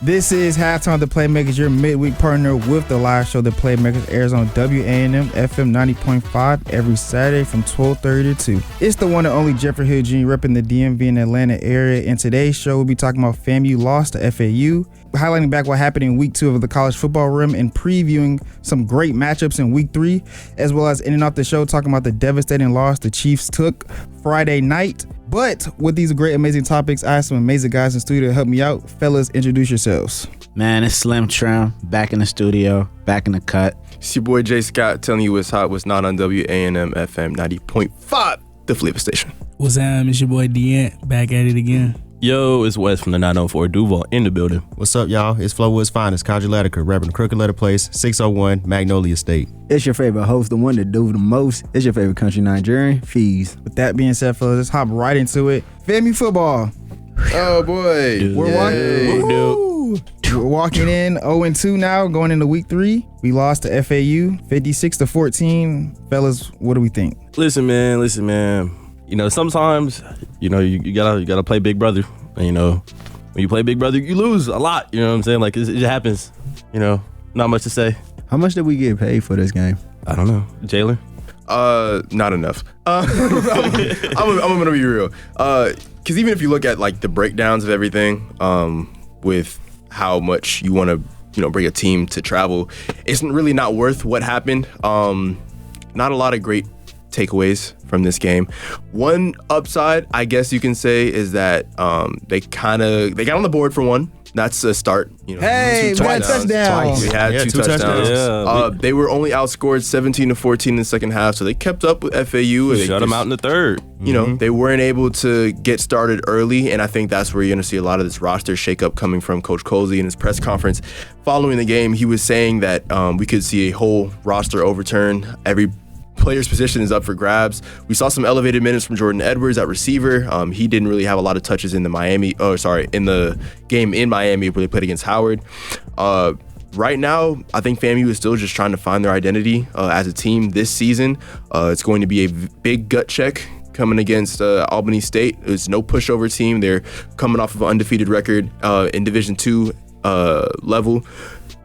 This is Halftime of the Playmakers, your midweek partner with the live show The Playmakers airs on WANM-FM 90.5 every Saturday from 12:30 to 2. It's the one and only Jeffrey Hill Jr. repping the DMV and Atlanta area. In today's show, we'll be talking about FAMU loss to FAU, highlighting back what happened in week 2 of the college football rim and previewing some great matchups in week 3, as well as ending off the show talking about the devastating loss the Chiefs took Friday night. But with these great, amazing topics, I have some amazing guys in the studio to help me out. Fellas, introduce yourselves. Man, it's Slim Trim, back in the studio, back in the cut. It's your boy Jay Scott telling you what's hot, what's not on WANM-FM 90.5, the Flavor Station. What's up? It's your boy Deant, back at it again. Yo, it's Wes from the 904 Duval in the building. What's up, y'all? It's Flowwood's finest, Conjure Letiker, repping Crooked Letter Place, 601 Magnolia State. It's your favorite host, the one that do the most. It's your favorite country Nigerian, Fees. With that being said, fellas, let's hop right into it. FAMU football. Oh, boy. We're walking in 0-2 now, going into week 3. We lost to FAU 56-14. Fellas, what do we think? Listen, man. You know, sometimes, you gotta play Big Brother. And, you know, when you play Big Brother, you lose a lot. You know what I'm saying? Like, it just happens. You know, not much to say. How much did we get paid for this game? I don't know. Jalen? Not enough. I'm gonna be real. Because even if you look at like the breakdowns of everything, with how much you want to, bring a team to travel, it's really not worth what happened. Not a lot of great takeaways from this game. One upside, I guess you can say, is that they got on the board for one. That's a start. Hey, we had touchdowns. We had two touchdowns. Yeah. They were only outscored 17-14 in the second half, so they kept up with FAU. Shut them out in the third. They weren't able to get started early, and I think that's where you're going to see a lot of this roster shakeup coming from Coach Colsey in his press conference. Following the game, he was saying that we could see a whole roster overturn. Every player's position is up for grabs. We saw some elevated minutes from Jordan Edwards at receiver. He didn't really have a lot of touches in the game in Miami where they played against Howard. Right now, I think FAMU is still just trying to find their identity as a team this season. It's going to be a big gut check coming against Albany State. It's no pushover team. They're coming off of an undefeated record in Division II level.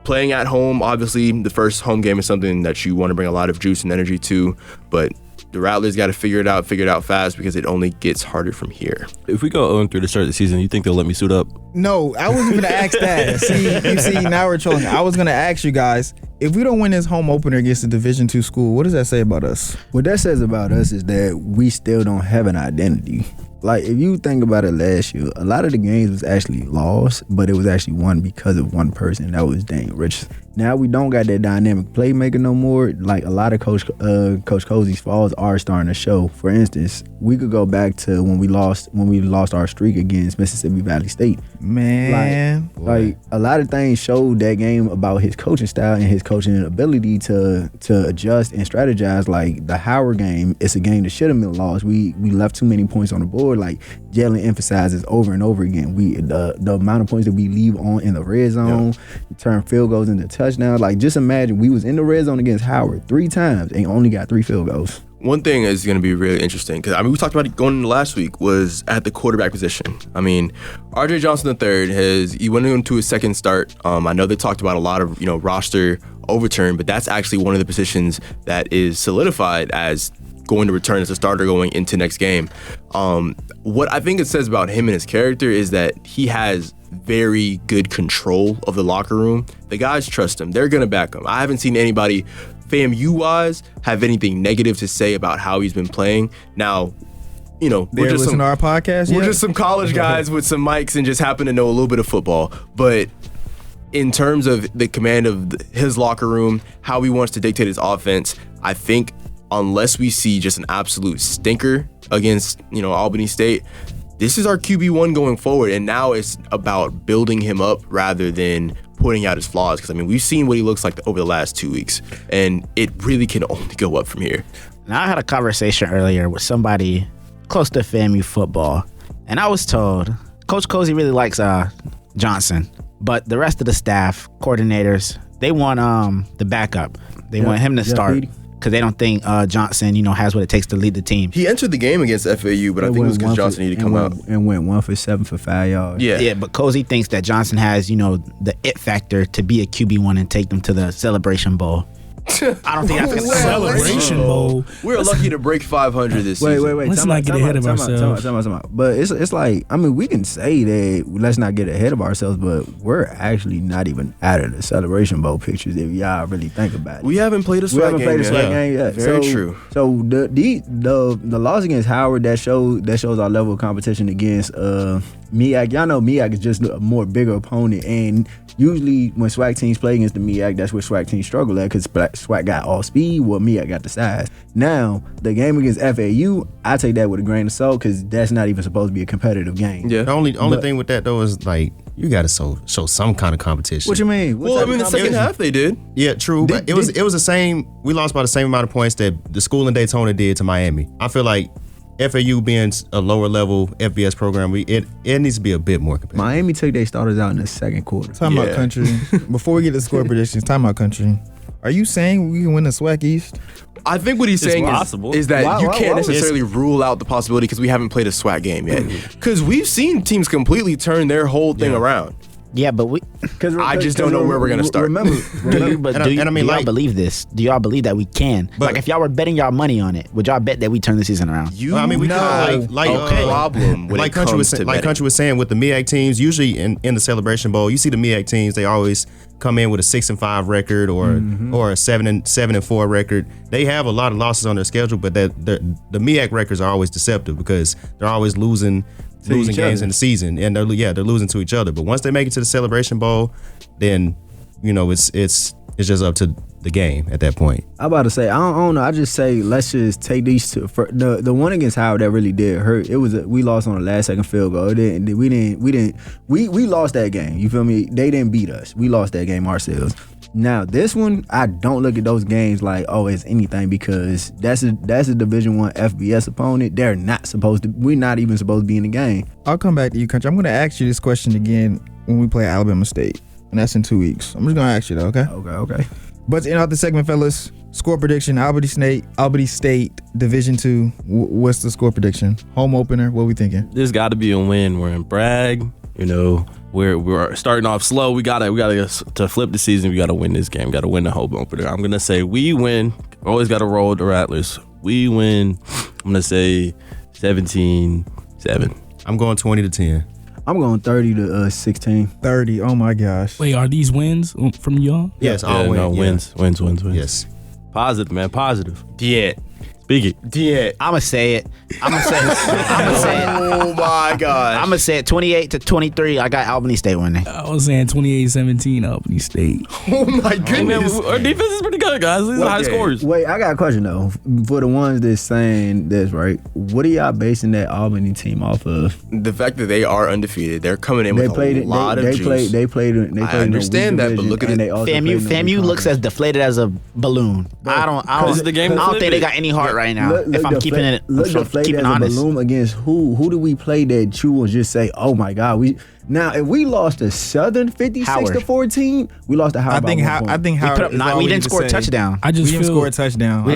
Playing at home, obviously, the first home game is something that you want to bring a lot of juice and energy to, but the Rattlers got to figure it out fast because it only gets harder from here. If we go 0-3 to start the season, you think they'll let me suit up? No, I wasn't going to ask that. See, now we're trolling. I was going to ask you guys, if we don't win this home opener against a Division II school, what does that say about us? What that says about us is that we still don't have an identity. Like, if you think about it last year, a lot of the games was actually lost, but it was actually won because of one person. That was Daniel Richardson. Now we don't got that dynamic playmaker no more. Like, a lot of Coach Colsey's flaws are starting to show. For instance, we could go back to when we lost our streak against Mississippi Valley State. Man, like a lot of things showed that game about his coaching style and his coaching ability to adjust and strategize. Like the Howard game, it's a game that should have been lost. We left too many points on the board. Like Jalen emphasizes over and over again. The amount of points that we leave on in the red zone, turn field goals into touchdowns. Like just imagine we was in the red zone against Howard 3 times and only got 3 field goals. One thing is going to be really interesting because we talked about it going into last week was at the quarterback position. I mean, R.J. Johnson III he went into his second start. I know they talked about a lot of roster overturn, but that's actually one of the positions that is solidified as going to return as a starter going into next game. What I think it says about him and his character is that he has very good control of the locker room. The guys trust him. They're going to back him. I haven't seen anybody FAMU-wise have anything negative to say about how he's been playing. Now, we're just to our podcast. We're just some college guys with some mics and just happen to know a little bit of football. But in terms of the command of his locker room, how he wants to dictate his offense, I think unless we see just an absolute stinker against Albany State, this is our QB1 going forward. And now it's about building him up rather than pointing out his flaws, because we've seen what he looks like over the last 2 weeks, and it really can only go up from here. Now, I had a conversation earlier with somebody close to FAMU football, and I was told Coach Colsey really likes Johnson, but the rest of the staff, coordinators, they want the backup. They want him to start. because they don't think Johnson, has what it takes to lead the team. He entered the game against FAU, but I think it was because Johnson needed to come out. And went 1 for 7 for 5 yards. Yeah. But Cozy thinks that Johnson has, the it factor to be a QB1 and take them to the Celebration Bowl. I don't think that's going to Celebration Bowl. We're lucky to break 500 this season. Wait. Let's not get ahead of ourselves. Time out. But it's like, I mean, we can say that let's not get ahead of ourselves, but we're actually not even out of the Celebration Bowl pictures if y'all really think about it. We haven't played a SWAC game yet. Very true. So the loss against Howard, that shows our level of competition against MEAC. Y'all know MEAC is just a more bigger opponent, and usually when SWAC teams play against the MEAC, that's where SWAC teams struggle at, because SWAC got all speed, while MEAC got the size. Now, the game against FAU, I take that with a grain of salt, because that's not even supposed to be a competitive game. Yeah. The only thing with that though is like you got to show some kind of competition. What you mean? The second half they did. Yeah, true. But it was the same. We lost by the same amount of points that the school in Daytona did to Miami. I feel like FAU being a lower level FBS program, it needs to be a bit more competitive. Miami took their starters out in the second quarter. Time out, country. Before we get to score predictions, time out, country. Are you saying we can win the SWAC East? I think what he's saying is that you can't necessarily rule out the possibility because we haven't played a SWAC game yet. Because we've seen teams completely turn their whole thing around. Yeah, but I just don't know where we're gonna start. Do y'all believe this? Do y'all believe that we can? But, like, if y'all were betting y'all money on it, would y'all bet that we turn the season around? We problem when like it comes to betting. Country was saying with the MEAC teams, usually in the Celebration Bowl, you see the MEAC teams, they always come in with a 6-5 record or a 7-4 record. They have a lot of losses on their schedule, but the MEAC records are always deceptive because they're always losing games in the season, and they're losing to each other. But once they make it to the Celebration Bowl, then it's just up to the game at that point. I'm about to say, I don't know. I just say let's just take these two. The one against Howard that really did hurt. It was we lost on the last second field goal. We lost that game. You feel me? They didn't beat us. We lost that game ourselves. Now this one, I don't look at those games like, oh, it's anything, because that's a Division I FBS opponent. We're not even supposed to be in the game. I'll come back to you, country. I'm going to ask you this question again when we play Alabama State, and that's in 2 weeks. I'm just going to ask you though, okay? Okay. But to end out the segment, fellas, score prediction: Albany State Division II. What's the score prediction? Home opener. What we thinking? There's got to be a win. We're in Bragg. We're starting off slow. We gotta to flip the season. We gotta win this game. Got to win the home opener. I'm gonna say we win. Always gotta roll the Rattlers. We win. I'm gonna say 17-7. I'm going 20-10. I'm going 30-16. 30. Oh my gosh. Wait, are these wins from y'all? Yes, all wins. Wins. Yes. Positive, man. Positive. Yeah. Speak it. Yeah. I'ma say it. Oh my God. I'ma say it 28-23. I got Albany State winning. I was saying 28-17 Albany State. Oh my goodness. Our defense is pretty good, guys. These are high scores. Wait, I got a question though. For the ones that's saying this, right? What are y'all basing that Albany team off of? The fact that they are undefeated. They're coming in with a lot of juice. They played. I understand that, but look at it. FAMU looks as deflated as a balloon. I don't think they got any heart right now. If I'm keeping it honest. Balloon against who do we play that you will just say, oh my God, if we lost to Southern 56-14, we lost to Howard. I think Howard. We didn't score a touchdown. We didn't score a touchdown.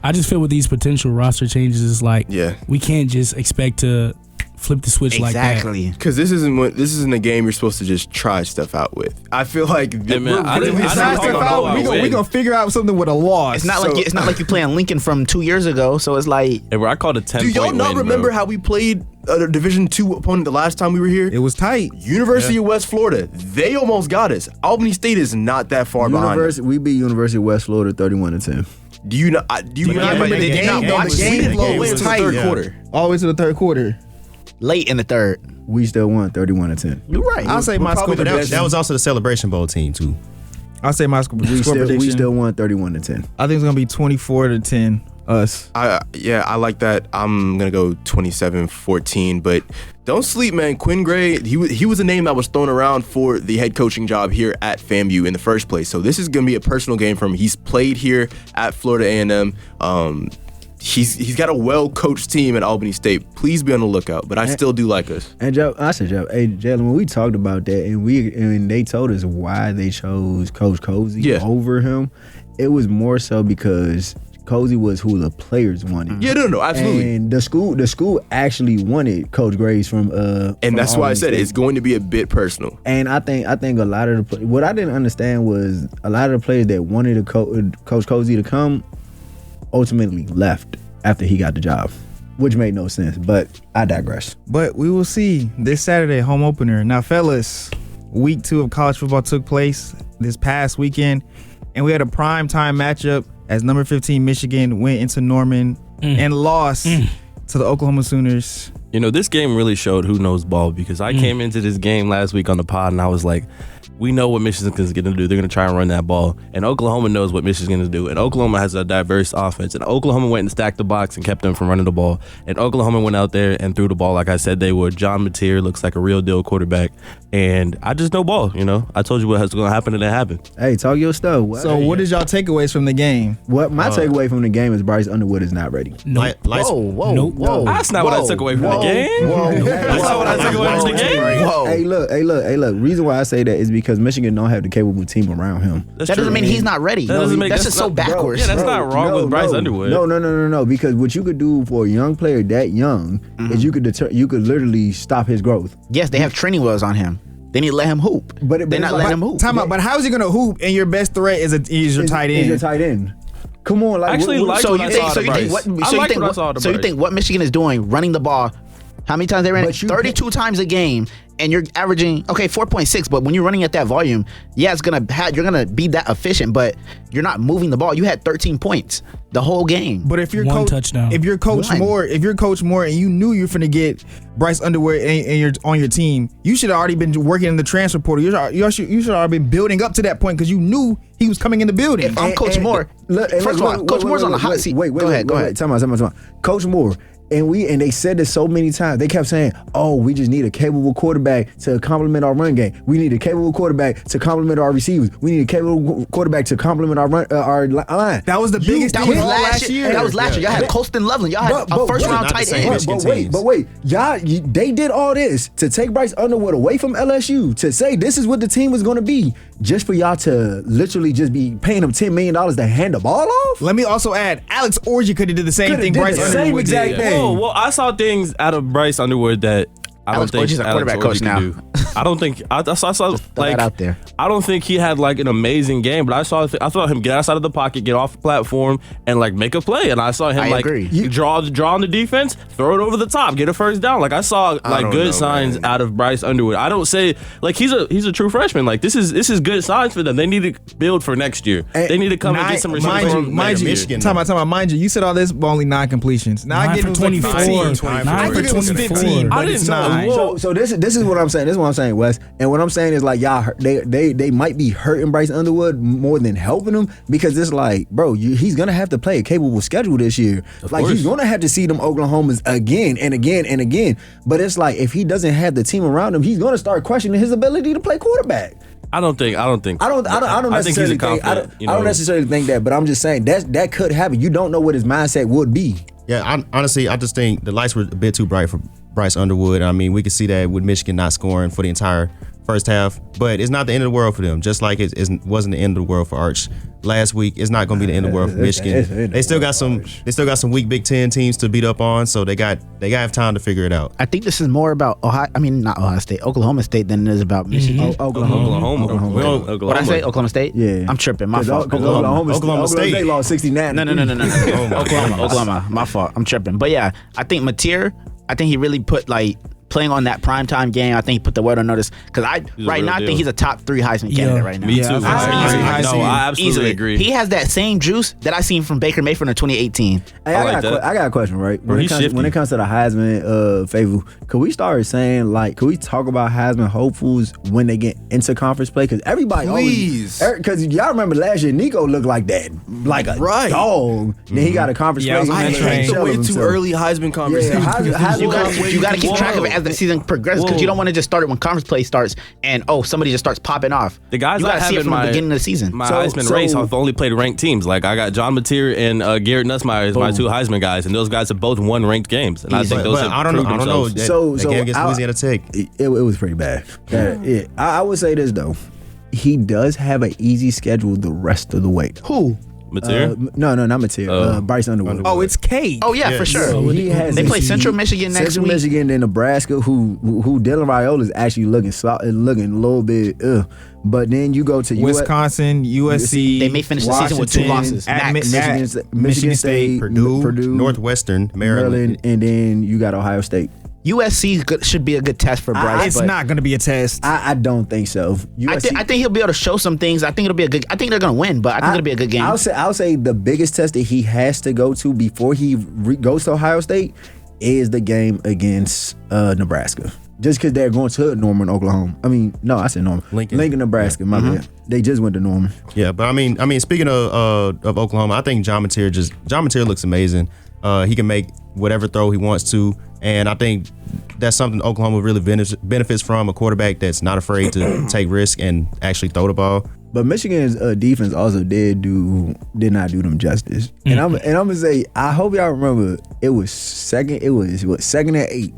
I just feel with these potential roster changes, it's like we can't just expect to flip the switch like that. Exactly. Because this isn't a game you're supposed to just try stuff out with. I feel like we gonna figure out something with a loss. It's not like you playing Lincoln from 2 years ago. So it's like, I called a 10-point do y'all not remember how we played a Division II opponent the last time we were here? It was tight. University of West Florida. They almost got us. Albany State is not that far behind us. We beat University of West Florida 31-10. Do you not remember the game? The game was tight. Third quarter. All the way to the third quarter. late in the third. We still won 31-10. You're right. I'll say my score prediction. That was also the Celebration Bowl team too. I'll say my score prediction. We still won 31-10. I think it's gonna be 24-10. Us. I like that. I'm gonna go 27-14, but don't sleep, man. Quinn Gray, he was a name that was thrown around for the head coaching job here at FAMU in the first place. So this is gonna be a personal game for him. He's played here at Florida A&M. He's got a well-coached team at Albany State. Please be on the lookout. But I still do like us. And Joe, hey Jalen, when we talked about that, and they told us why they chose Coach Cozy over him, it was more so because Cozy was who the players wanted. Yeah, no, absolutely. And the school actually wanted Coach Graves from and that's why I said it's going to be a bit personal. And I think a lot of the what I didn't understand was a lot of the players that wanted Coach Cozy to come ultimately left after he got the job, which made no sense. But I digress. But we will see this Saturday, home opener. Now, fellas, week 2 of college football took place this past weekend, and we had a prime time matchup as number 15 Michigan went into Norman and lost to the Oklahoma Sooners. You know, this game really showed who knows ball, because I came into this game last week on the pod and I was like, we know what Michigan's going to do. They're going to try and run that ball. And Oklahoma knows what Michigan's going to do. And Oklahoma has a diverse offense. And Oklahoma went and stacked the box and kept them from running the ball. And Oklahoma went out there and threw the ball like I said they would. John Mateer looks like a real deal quarterback. And I just know ball, you know. I told you what was going to happen, and it happened. Hey, talk your stuff. So what is y'all takeaways from the game? What my takeaway from the game is Bryce Underwood is not ready. Whoa. That's not what I took away from the game. That's not what I took away from the game. Whoa. Hey, look. Reason why I say that is because Michigan don't have the capable team around him. That doesn't mean he's not ready. That's just so backwards. Yeah, that's not wrong with Bryce Underwood. No. Because what you could do for a young player that young is you could literally stop his growth. Yes, they have training wheels on him. They need to let him hoop. They're not letting him hoop. Time out. But how is he gonna hoop and your best threat is your tight end? Is your tight end. Come on, like Actually, So you think what Michigan is doing, running the ball? How many times they ran it? 32 times a game, and you're averaging 4.6. But when you're running at that volume, yeah, you're gonna be that efficient, but you're not moving the ball. You had 13 points the whole game. But if you're touchdown. if you're Coach Moore, and you knew you're finna get Bryce Underwood and you're on your team, you should have already been working in the transfer portal. You should have already been building up to that point because you knew he was coming in the building. If I'm Coach Moore, first of all, Coach Moore's on the hot seat. Go ahead. Time out. Coach Moore. And they said this so many times. They kept saying, "Oh, we just need a capable quarterback to complement our run game. We need a capable quarterback to complement our receivers. We need a capable quarterback to complement our line." That was the biggest thing last year. That was last year. Y'all had Colston Loveland. Y'all had a first round tight end. But wait, they did all this to take Bryce Underwood away from LSU to say this is what the team was going to be, just for y'all to literally just be paying him $10 million to hand the ball off. Let me also add, Alex Orji could have did the same thing Bryce Underwood did. Exact thing. Well, I saw things out of Bryce Underwood that I don't think Orji's a quarterback coach now. I don't think I saw like out there. I don't think he had like an amazing game, but I saw him get outside of the pocket, get off the platform, and like make a play. And I saw him draw on the defense, throw it over the top, get a first down. Like I saw like good signs out of Bryce Underwood. I don't say like he's a true freshman. Like this is good signs for them. They need to build for next year. They need to come and get some receivers from Michigan. Time out. Mind you, you said all this, but only 9 completions. Now I give him 24. 15. I didn't know. So this is what I'm saying. This is what I'm saying, Wes. And what I'm saying is like y'all, they might be hurting Bryce Underwood more than helping him because it's like, bro, he's gonna have to play a capable schedule this year. He's gonna have to see them Oklahomas again and again and again. But it's like if he doesn't have the team around him, he's gonna start questioning his ability to play quarterback. I don't necessarily think that, but I'm just saying that could happen. You don't know what his mindset would be. Yeah, honestly, I just think the lights were a bit too bright for Bryce Underwood. I mean, we could see that with Michigan not scoring for the entire first half, but it's not the end of the world for them. Just like it wasn't the end of the world for Arch last week. It's not going to be the end of the world for Michigan. They still got some weak Big Ten teams to beat up on, so they got time to figure it out. I think this is more about Oklahoma State than it is about Michigan. Oklahoma. What I say? Oklahoma State? Yeah, I'm tripping. My fault. Oklahoma State lost 69. No. Oklahoma. My fault. I'm tripping. But yeah, I think Mateer. I think he really put playing on that primetime game. I think he put the word on notice because I think he's a top 3 Heisman candidate right now. Me too. I absolutely agree. He has that same juice that I seen from Baker Mayfield in 2018. Hey, I got a question, right? When it comes to the Heisman favor, could we start saying could we talk about Heisman hopefuls when they get into conference play? Because everybody because y'all remember last year Nico looked like that, like a dog. Then he got a conference play. I hate the way too early Heisman conversation. You got to keep track of it as the season progresses because you don't want to just start it when conference play starts and somebody just starts popping off. The guys you got to see it from the beginning of the season. My Heisman race, I've only played ranked teams. Like I got John Mateer and Garrett Nussmeier as my 2 Heisman guys, and those guys have both won ranked games. And I think those have proved themselves. So game against Louisiana Tech, it was pretty bad. I would say this though. he does have an easy schedule the rest of the way. Who? Material? No, not Material. Bryce Underwood. Oh, it's Cade. Oh yeah, for sure. So they play Central Michigan next Central week. Michigan, then Nebraska, who Dylan Raiola is actually looking a little bit. But then you go to Wisconsin, USC. They may finish the season with 2 losses. Michigan State, Purdue, Northwestern, Maryland, and then you got Ohio State. USC should be a good test for Bryce. It's not going to be a test. I don't think so. USC, I think he'll be able to show some things. I think it'll be a good. I think they're going to win, but I think it'll be a good game. I'll say the biggest test that he has to go to before he goes to Ohio State is the game against Nebraska. Just because they're going to Norman, Oklahoma. I mean, no, I said Norman. Lincoln, Nebraska. My bad. They just went to Norman. Yeah, but I mean, speaking of Oklahoma, I think John Mateer looks amazing. He can make whatever throw he wants to, and I think that's something Oklahoma really benefits from, a quarterback that's not afraid to take risk and actually throw the ball. But Michigan's defense also did not do them justice. And I'm gonna say, I hope y'all remember it was second and 8.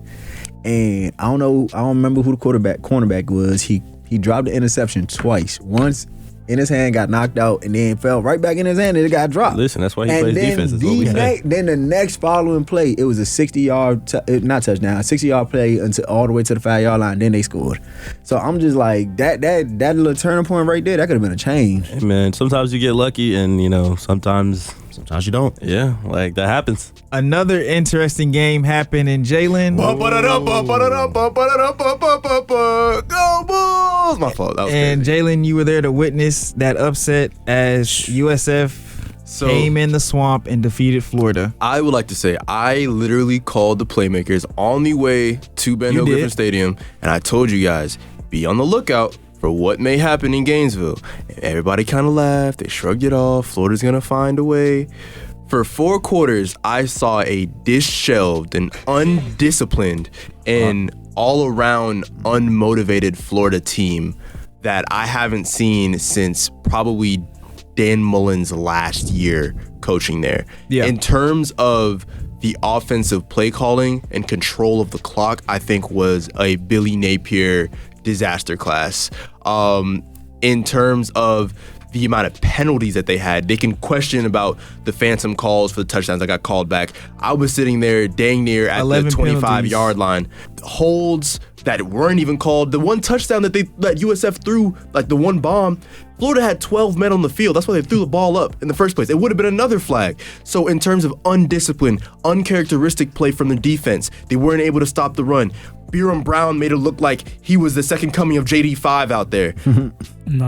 And I don't remember who the cornerback was. He dropped the interception twice. Once in his hand, got knocked out, and then fell right back in his hand, and it got dropped. Listen, that's why he plays defense. Then the next following play, it was a 60-yard, not touchdown, 60-yard play until all the way to the 5-yard line. Then they scored. So I'm just like, that little turning point right there, that could have been a change. Hey man, sometimes you get lucky, and sometimes you don't. Yeah, like that happens. Another interesting game happened in Jalen. Go Bulls! My fault. That was and crazy. Jalen, you were there to witness that upset as USF came in the swamp and defeated Florida. I would like to say I literally called the Playmakers on the way to Ben Hill Griffin Stadium, and I told you guys, be on the lookout for what may happen in Gainesville. And everybody kind of laughed. They shrugged it off. Florida's going to find a way. For 4 quarters, I saw a disheveled and undisciplined and all-around unmotivated Florida team that I haven't seen since probably Dan Mullen's last year coaching there. Yeah. In terms of the offensive play calling and control of the clock, I think was a Billy Napier disaster class. In terms of the amount of penalties that they had, they can question about the phantom calls for the touchdowns that got called back. I was sitting there dang near at the 25-yard line. Holds that weren't even called. The one touchdown that USF threw, like the one bomb, Florida had 12 men on the field. That's why they threw the ball up in the first place. It would have been another flag. So in terms of undisciplined, uncharacteristic play from the defense, they weren't able to stop the run. Byram Brown made it look like he was the second coming of JD5 out there.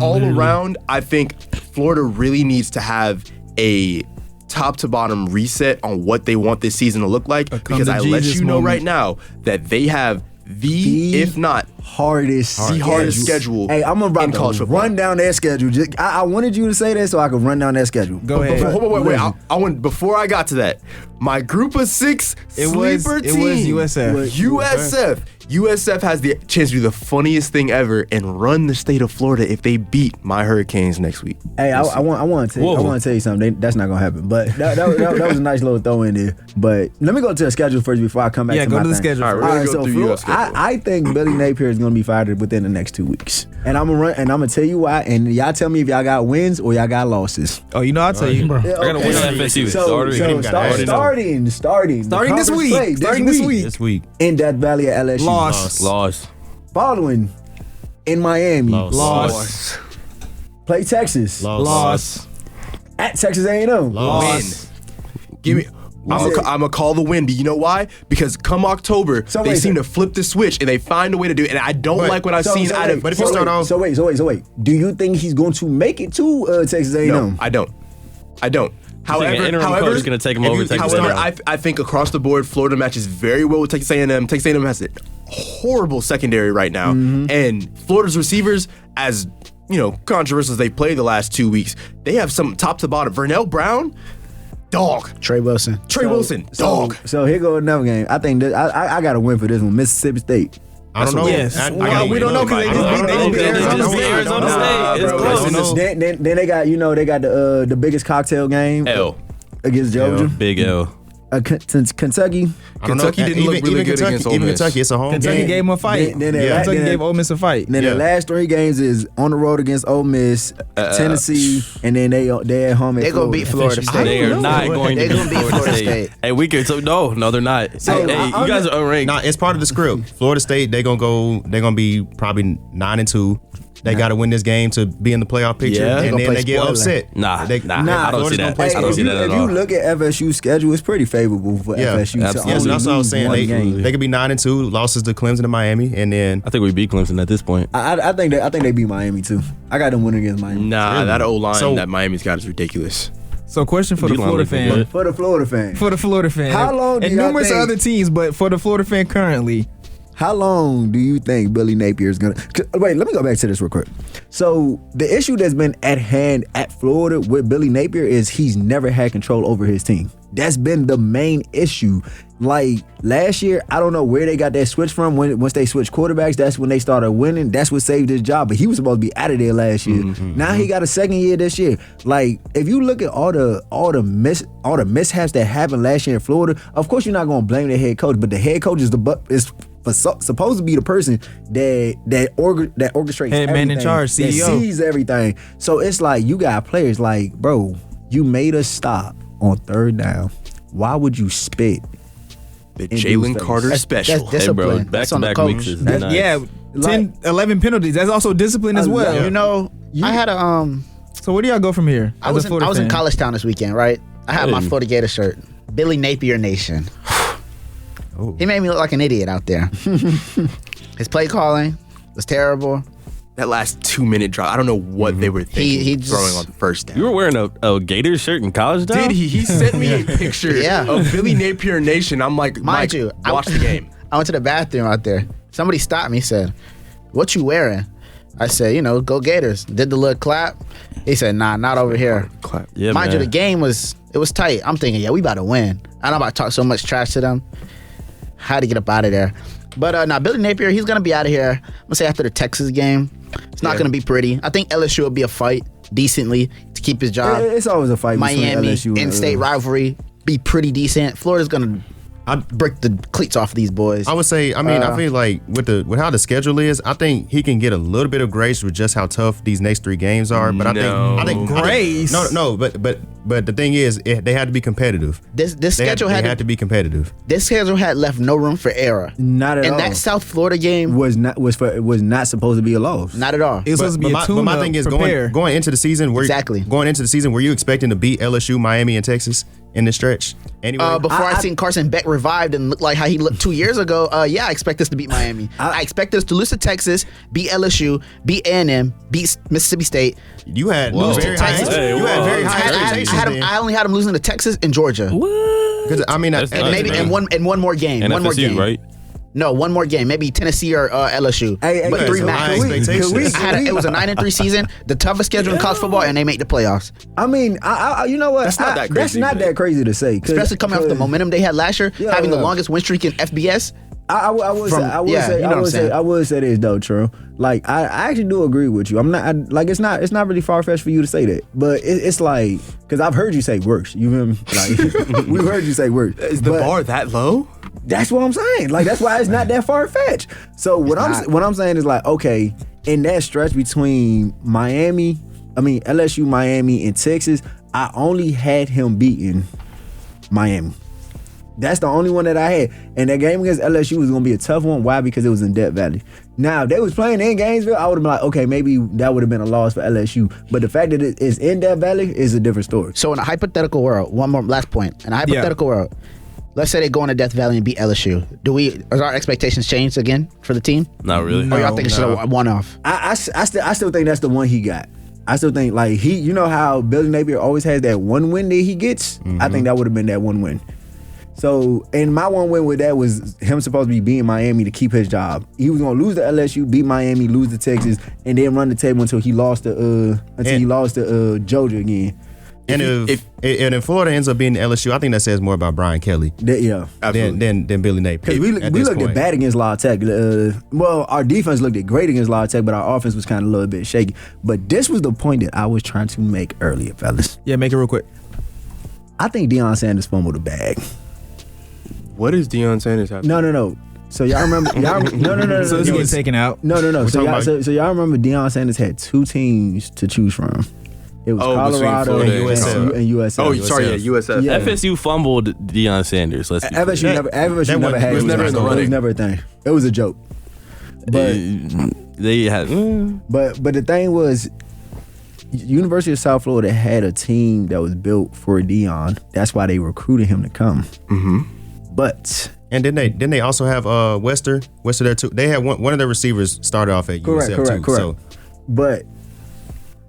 All around, I think Florida really needs to have a top to bottom reset on what they want this season to look like, because I let you know right now that they have if not hardest schedule. Hey, I'm about to run down their schedule. I wanted you to say that so I could run down that schedule. Go ahead. Wait. I want, before I got to that, my group of 6 sleeper team. It was USF. USF has the chance to do the funniest thing ever and run the state of Florida if they beat my Hurricanes next week. Hey, I want to tell you something. That's not gonna happen. But that was a nice little throw in there. But let me go to the schedule first before I come back. Go to the schedule. All right, so I think Billy Napier is gonna be fired within the next 2 weeks, and I'm gonna tell you why. And y'all tell me if y'all got wins or y'all got losses. Oh, I'll tell you. I got to win FSU. Starting this week in Death Valley at LSU. Loss. Following in Miami. Loss. Play Texas. Loss. At Texas A&M. Loss. Give me. I'm gonna call the win. Do you know why? Because come October, they seem to flip the switch and they find a way to do it. And I don't like what I've seen out of. But if you start off, so wait. Do you think he's going to make it to Texas A&M? No, I don't. However, coach is going to take him over. I think across the board, Florida matches very well with Texas A&M. Texas A&M has a horrible secondary right now, and Florida's receivers, as controversial as they played the last 2 weeks, they have some top to bottom. Vernell Brown, dog. Trey Wilson, dog. So here goes another game. I think I got to win for this one. Mississippi State. I don't know. Yes. We don't know because they just beat Arizona State. It's close. Then they got the biggest cocktail game L against Georgia. Big L. Kentucky. Kentucky didn't look really good against Ole Miss. Even Kentucky, it's a home Kentucky game. gave them a fight. Kentucky gave Ole Miss a fight. Then the last 3 games is on the road against Ole Miss, Tennessee, and then they at home. They're gonna beat Florida State. They are not going to beat Florida State. Hey, we could. No, they're not. So, hey, you guys are unranked. Nah, it's part of the script. Florida State, they're gonna be probably 9-2. They got to win this game to be in the playoff picture, and then they get upset. Nah, I don't see that. I don't see that at all. If you look at FSU's schedule, it's pretty favorable for FSU. Absolutely. That's what I was saying. They could be 9-2, losses to Clemson and Miami, and then I think we beat Clemson at this point. I think they beat Miami too. I got them winning against Miami. Nah, really? That O-line that Miami's got is ridiculous. So, question for the Florida fan. For the Florida fan. How long do and numerous other teams, but for the Florida fan currently, how long do you think Billy Napier is gonna? Wait, let me go back to this real quick. So the issue that's been at hand at Florida with Billy Napier is he's never had control over his team. That's been the main issue. Like last year, I don't know where they got that switch from. Once they switched quarterbacks, that's when they started winning. That's what saved his job. But he was supposed to be out of there last year. Now he got a second year this year. Like if you look at all the mishaps that happened last year in Florida, of course you're not gonna blame the head coach, but the head coach is supposed to be the person that orchestrates head man in charge, CEO, that sees everything. So it's like you got players like, bro, you made us stop on 3rd down. Why would you spit? The Jalen Carter special. That's discipline. Hey, bro, back-to-back weeks is nice. Yeah, 10-11 penalties. That's also discipline as well. You know, I had a So where do y'all go from here? I was in College Town this weekend, right? I had my Florida Gator shirt. Billy Napier Nation. He made me look like an idiot out there. His play calling was terrible. That last 2-minute drop, I don't know what they were thinking he just, throwing on the first down. You were wearing a Gators shirt in College Town? Did he? He sent me a picture of Billy Napier Nation. I'm like, mind you, watch the game. I went to the bathroom out there. Somebody stopped me, said, "What you wearing?" I said, go Gators. Did the little clap. He said, "Nah, not over here." Clap. Yeah, mind you, the game was tight. I'm thinking, yeah, we about to win. I don't about to talk so much trash to them. Had to get up out of there. But now Billy Napier, he's gonna be out of here. I'm gonna say after the Texas game. It's not gonna be pretty. I think LSU will be a fight decently to keep his job. It's always a fight. Miami, LSU in-state rivalry, be pretty decent. Florida's gonna break the cleats off of these boys. I would say, I feel like with how the schedule is, I think he can get a little bit of grace with just how tough these next 3 games are. But I think grace. But the thing is, they had to be competitive. This schedule had to be competitive. This schedule had left no room for error. Not at all. And that South Florida game was not supposed to be a loss. Not at all. It was supposed to be a tune-up. But my thing is going into the season, were you expecting to beat LSU, Miami, and Texas in this stretch? Anyway, before I seen Carson Beck revived and look like how he looked 2 years ago, I expect us to beat Miami. I expect us to lose to Texas, beat LSU, beat A&M, beat Mississippi State. You had very high expectations. I only had them losing to Texas and Georgia. Because and one more game. And one FSU, more game. right? No, one more game. Maybe Tennessee or LSU. But 3 matches. It was a 9-3 season, the toughest schedule in college football, and they make the playoffs. I mean, you know what? That's not that crazy. That's not that crazy to say. Especially coming off the momentum they had last year, having the longest win streak in FBS. I would say this though, True. Like I actually do agree with you. I'm not it's not really far fetched for you to say that, but it's like because I've heard you say worse. You feel me? Like we've heard you say worse. Is the bar that low? That's what I'm saying. Like that's why it's not that far fetched. So what I'm saying is like, okay, in that stretch between LSU, Miami, and Texas, I only had him beating Miami. That's the only one that I had. And that game against LSU was going to be a tough one. Why? Because it was in Death Valley. Now, if they was playing in Gainesville, I would have been like, okay, maybe that would have been a loss for LSU. But the fact that it is in Death Valley is a different story. So in a hypothetical world, one more last point. In a hypothetical world, let's say they go into Death Valley and beat LSU. Are our expectations changed again for the team? Not really. Or y'all think it's a one-off? I still think that's the one he got. I still think like you know how Billy Napier always has that one win that he gets? Mm-hmm. I think that would have been that one win. So, and my one win with that was him supposed to be beating Miami to keep his job. He was gonna lose to LSU, beat Miami, lose to Texas, and then run the table until he lost to Georgia again. And if Florida ends up beating LSU, I think that says more about Brian Kelly. Than Billy Napier. Because we looked at bad against La Tech. Our defense looked at great against La Tech, but our offense was kind of a little bit shaky. But this was the point that I was trying to make earlier, fellas. Yeah, make it real quick. I think Deion Sanders fumbled the bag. What is Deion Sanders having? No. So y'all remember? No. So it's getting taken out. No. So y'all remember Deion Sanders had 2 teams to choose from. It was Colorado and USF. Oh, sorry, USF. Yeah. FSU fumbled Deion Sanders. Let's be FSU never had it. It was never in the running. It was never a thing. It was a joke. But they had. But the thing was, University of South Florida had a team that was built for Deion. That's why they recruited him to come. Mm-hmm. But didn't they also have Wester there too? They had one of their receivers started off at USF too. So. But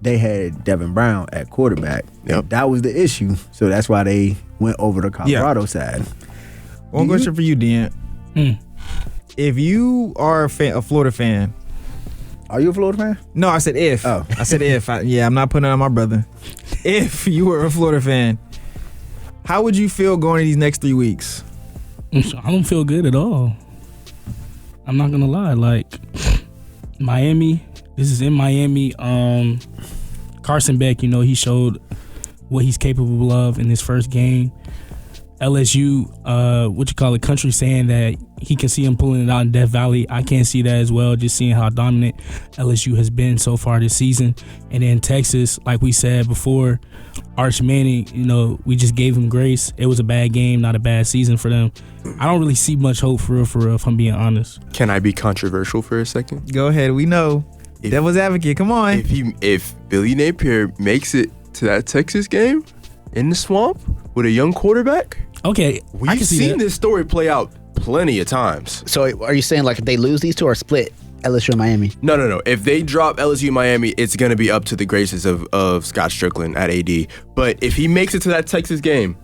they had Devin Brown at quarterback. Yep. That was the issue. So that's why they went over the Colorado side. One question for you, Dean. If you are a Florida fan. Are you a Florida fan? No, I said if. Oh. I said if. I'm not putting it on my brother. If you were a Florida fan, how would you feel going to these next 3 weeks? I don't feel good at all. I'm not going to lie. Like, Miami, this is in Miami. Carson Beck, he showed what he's capable of in his first game. LSU, country saying that he can see him pulling it out in Death Valley. I can't see that as well, just seeing how dominant LSU has been so far this season. And then Texas, like we said before, Arch Manning, we just gave him grace. It was a bad game, not a bad season for them. I don't really see much hope for real, if I'm being honest. Can I be controversial for a second? Go ahead. We know. Devil's advocate, come on. If Billy Napier makes it to that Texas game in the swamp with a young quarterback, okay, we've seen this story play out plenty of times. So are you saying like if they lose these two or split LSU and Miami? No. If they drop LSU and Miami, it's going to be up to the graces of Scott Strickland at AD. But if he makes it to that Texas game,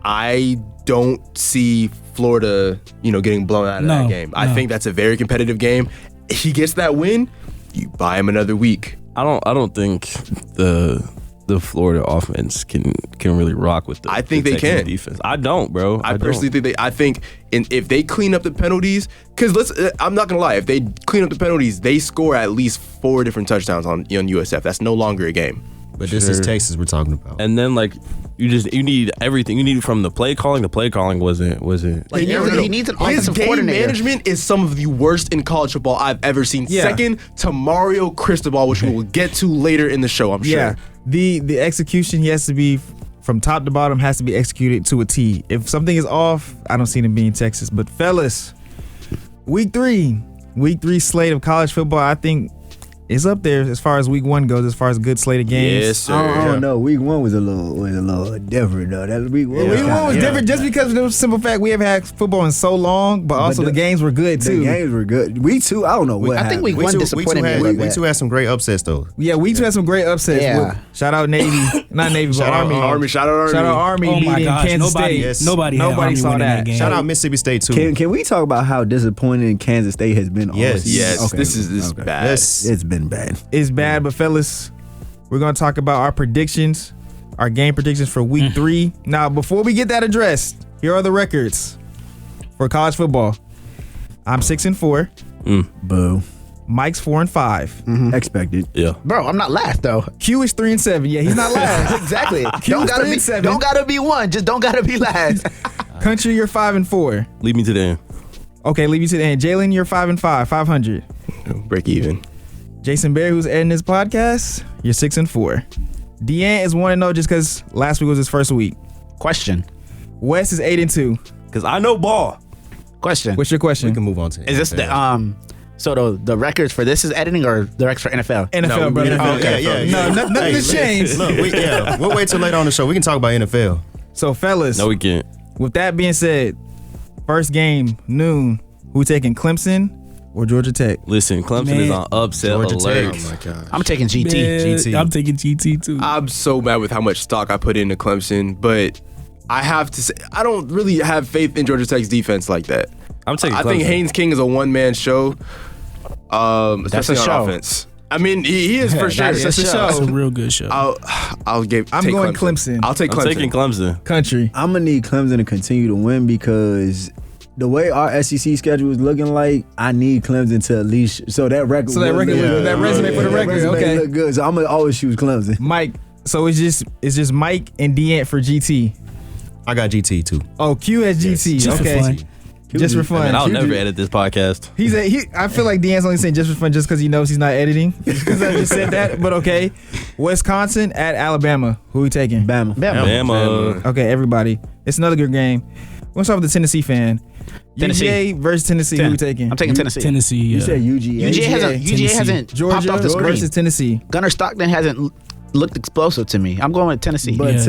I don't see Florida, getting blown out of that game. I think that's a very competitive game. If he gets that win, you buy him another week. I don't think the Florida offense can really rock with the I think they can. Defense. I don't, bro. I personally think I think if they clean up the penalties, because I'm not gonna lie, if they clean up the penalties, they score at least 4 different touchdowns on USF. That's no longer a game. But this is Texas we're talking about. And then you need everything. You need from the play calling. The play calling wasn't. Like he needs an offensive game coordinator. Management is some of the worst in college football I've ever seen. Yeah. Second to Mario Cristobal, which we will get to later in the show, I'm sure. Yeah. The execution, he has to be from top to bottom, has to be executed to a T. If something is off, I don't see them being Texas. But fellas, week three slate of college football, I think is up there as far as week 1 goes, as far as a good slate of games. Yes, sir. I don't know. Week 1 was a little different though. That week 1 was different just because of the simple fact we haven't had football in so long, but also the games were good too. The games were good. Week 2, I don't know what happened. I think week 1 disappointed me. Week 2 had some great upsets though. Yeah, week 2 had some great upsets. Yeah. Shout out Navy, not Navy, but Army. Shout out Army. Shout out Army beating Kansas State. Yes. Nobody saw that. game. Shout out Mississippi State too. Can we talk about how disappointing Kansas State has been all season? Yes. Okay. This is bad. It's been bad. It's bad, but fellas, we're going to talk about our predictions, our game predictions for week 3. Now, before we get that addressed, here are the records for college football. I'm 6-4. Boo. Mike's 4-5. Expected. Yeah. Bro, I'm not last though. Q is 3-7. Yeah, he's not last. Exactly. Q is 3-7. Don't gotta be 1. Just don't gotta be last. Country, you're 5-4. Lead me to the end. Okay, leave you to the end. Jalen, you're 5-5, 500. Break even. Jason Berry, who's editing this podcast, you're 6-4. Deanne is 1-0 just because last week was his first week. Question. Wes is 8-2. Because I know ball. Question. What's your question? We can move on to Is this the so the records for this is editing or the records for NFL? NFL, brother. NFL, Okay. yeah. No, nothing has changed. Look, we'll wait till later on the show. We can talk about NFL. So, fellas, No, we can't. with that being said, first game, noon, who taking Clemson or Georgia Tech? Listen, Clemson is on upset Georgia alert. Tech. Oh my gosh. I'm taking GT. GT. I'm taking GT too. I'm so mad with how much stock I put into Clemson, but I have to say, I don't really have faith in Georgia Tech's defense like that. I'm taking Clemson. I think Haynes King is a one-man show, especially a on show. offense. I mean, he is for sure. That's a show. That's a real good show. I'm going Clemson. I'll take I'm Clemson. taking Clemson. Country. I'm going to need Clemson to continue to win because the way our SEC schedule is looking like, I need Clemson to at least, so that record. So that record, that resume for the record, resume okay. look good. So I'm going to always choose Clemson. Mike, so it's just Mike and Deant for GT. I got GT too. Oh, Q has GT. Just okay. for fun. Just for fun. I'll never edit this podcast. I feel like Dean's only saying just for fun just because he knows he's not editing. Because I just said that, but okay. Wisconsin at Alabama. Who we taking? Bama. Okay, everybody. It's another good game. We'll start with the Tennessee fan. Tennessee. UGA versus Tennessee. Who we taking? I'm taking Tennessee. Tennessee. You said UGA. UGA hasn't Georgia popped off the screen. versus Tennessee. Gunnar Stockton hasn't looked explosive to me. I'm going with Tennessee. But Yeah,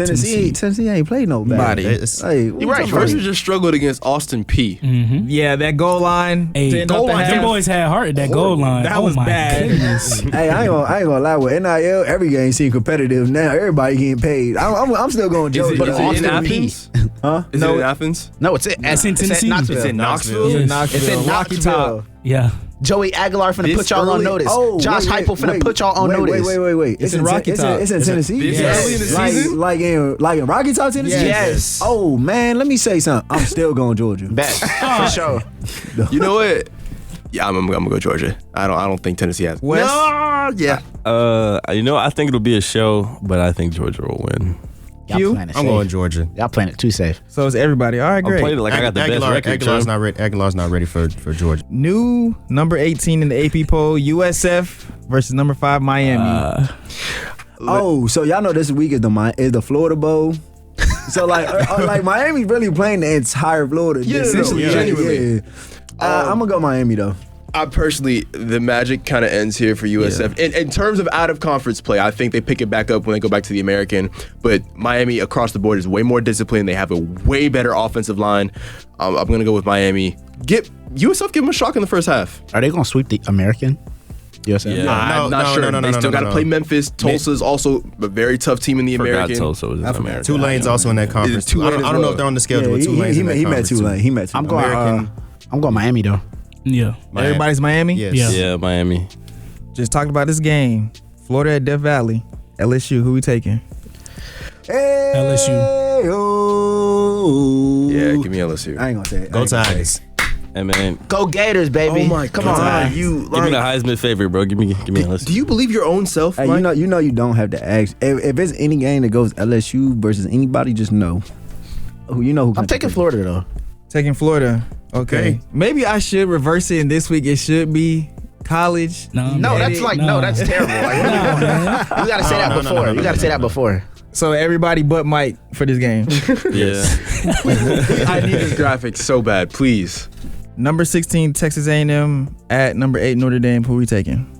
Tennessee ain't played no bad. Hey, You're right. Georgia just struggled against Austin P. Yeah, that goal line. Hey, to end off the half. them boys had heart at that goal line. That was my bad. goodness. Hey, I ain't gonna lie. With NIL, every game seems competitive now. Everybody getting paid. I'm still going Is Georgia. it, But is it in Austin Athens? Huh? Is it in Athens? No, it's in Tennessee. Knoxville. It's in Knoxville? Yes. It's in Rocky Knoxville. Top. Yeah. Joey Aguilar finna This put y'all on early? notice. Oh, Josh Heupel finna put y'all on notice. Wait. It's in Rocky Top. It's in Tennessee. This Yes. early in the Like, season? like in Rocky Top, Tennessee. Yes. Oh man, let me say something. I'm still going Georgia. Bet for sure. You know what? Yeah, I'm gonna go Georgia. I don't think Tennessee has. West. No, yeah. I think it'll be a show, but I think Georgia will win. Y'all Q? playing it I'm safe. going Georgia. Y'all playing it too safe. So it's everybody. All right, I'm great. playing it like I got the best record. Aguilar's Joe. not ready. Aguilar's not ready for Georgia. New number 18 in the AP poll, USF versus number 5 Miami. Oh, so y'all know this week is the Florida Bowl. So like Miami's really playing the entire Florida. Genuinely. I'm gonna go Miami though. I personally, the magic kind of ends here for USF. In terms of out-of-conference play, I think they pick it back up when they go back to the American. But Miami, across the board, is way more disciplined. They have a way better offensive line. I'm going to go with Miami. USF give them a shock in the first half. Are they gonna sweep the American? USF? Yeah. I'm not sure. They still got to play Memphis. Tulsa's also a very tough team in the Forgot American. Tulsa was in America. Tulane's also in that conference. too. I don't know if they're on the schedule. but Tulane's in that He met conference, too. Tulane. He met Tulane. I'm going Miami though. Yeah. Miami. Everybody's Miami? Yes. Yeah. Yeah, Miami. Just talked about this game. Florida at Death Valley. LSU, who we taking? Hey, LSU. oh. Yeah, give me LSU. I ain't gonna say it. Go Tigers. Hey man, Go Gators, baby. Oh my Come God, on, man. you give me the Heisman favorite, bro. Give me LSU. Do you believe your own self, Hey, Mike? you know you don't have to ask. If it's any game that goes LSU versus anybody, just know. Who I'm taking Florida though. Taking Florida. Okay. Maybe I should reverse it, and this week it should be college. No, United. that's terrible. Like, you gotta say that before. You gotta say that before. So everybody but Mike for this game. Yeah. I need this graphic so bad, please. Number 16 Texas A&M at number 8 Notre Dame. Who we taking?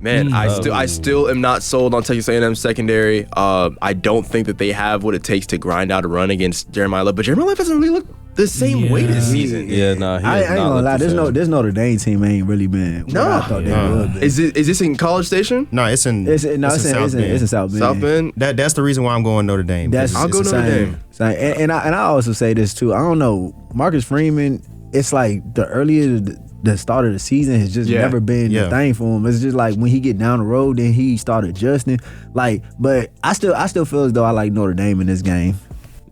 Man, I still am not sold on Texas A&M secondary. I don't think that they have what it takes to grind out a run against Jeremiah Love, but Jeremiah Love hasn't really looked the same way this season. Yeah, nah. I ain't gonna lie. This Notre Dame team ain't really been. What I thought they would be. Is this in College Station? No, it's in It's in South Bend. South Bend? That's the reason why I'm going Notre Dame. I'll go Notre Dame. And I also say this too. I don't know, Marcus Freeman. It's like the earlier the start of the season has just never been the thing for him. It's just like when he get down the road, then he start adjusting. Like, but I still feel as though I like Notre Dame in this game.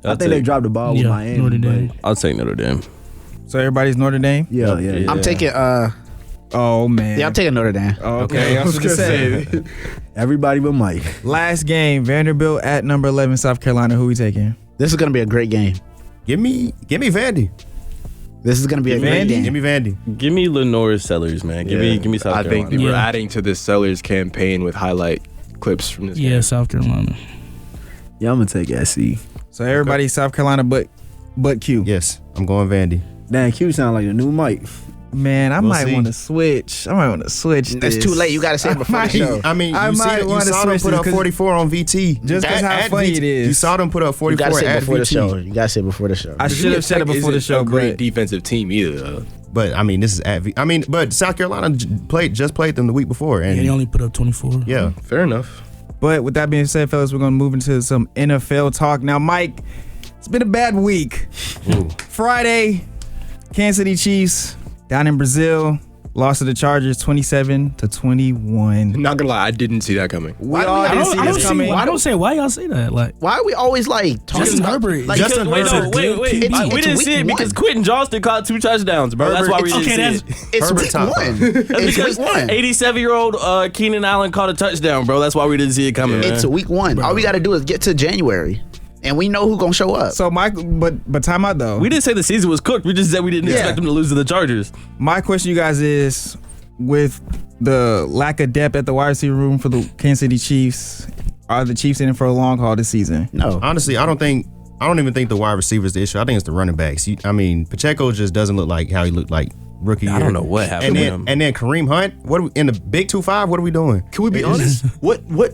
I think they dropped the ball with Miami. Notre Dame. But I'll take Notre Dame. So everybody's Notre Dame? yeah. I'm taking Oh, man. yeah, I'm taking Notre Dame. Okay, I was going to say. Everybody but Mike. Last game, Vanderbilt at number 11 South Carolina. Who we taking? This is gonna be a great game. Give me Vandy. This is gonna be a great game. Give me Vandy. Give me Lenore Sellers, man. Give me South I Carolina. think that we're Yeah. adding to this Sellers campaign with highlight clips from this Yeah, game. South Carolina. Yeah, I'm gonna take SC. So everybody's South Carolina but Q. Yes, I'm going Vandy. Damn, Q sound like the new Mike. Man, I We'll might see. want to switch. It's this. too late. You gotta say it before the show. I mean, I you might you wanna saw them switch put this up 'cause- 44 on VT. Just 'cause how At funny VT. it is. You saw them put up You 44 gotta say it at before the VT. show. You gotta say it before the show. I should have said it before the show, a great but defensive team either, though. But I mean, this is at I mean, but South Carolina just played them the week before, and Yeah, they only put up 24. yeah. Fair enough. But with that being said, fellas, we're going to move into some NFL talk. Now, Mike, it's been a bad week. Friday, Kansas City Chiefs down in Brazil lost to the Chargers 27-21. Not gonna lie, I didn't see that coming. We all didn't see this coming. Why y'all say that? Like, Why are we always like talking Justin about Herbert. like Justin Wait, Herbert. wait. It's- we it's didn't week see it because one. Quentin Johnston caught 2 touchdowns, bro. That's why we didn't see it. it's Herbert week top one. five. It's Because week one. 87-year-old Keenan Allen caught a touchdown, bro. That's why we didn't see it coming, man. It's week one. All we gotta do is get to January. and we know who's gonna show up. So but time out though. We didn't say the season was cooked. We just said we didn't expect them to lose to the Chargers. My question to you guys is, with the lack of depth at the wide receiver room for the Kansas City Chiefs, are the Chiefs in it for a long haul this season? No. Honestly, I don't even think the wide receiver is the issue. I think it's the running backs. Pacheco just doesn't look like how he looked like rookie year. I don't know what happened to him. And then Kareem Hunt, in the Big 2-5, what are we doing? Can we be honest? What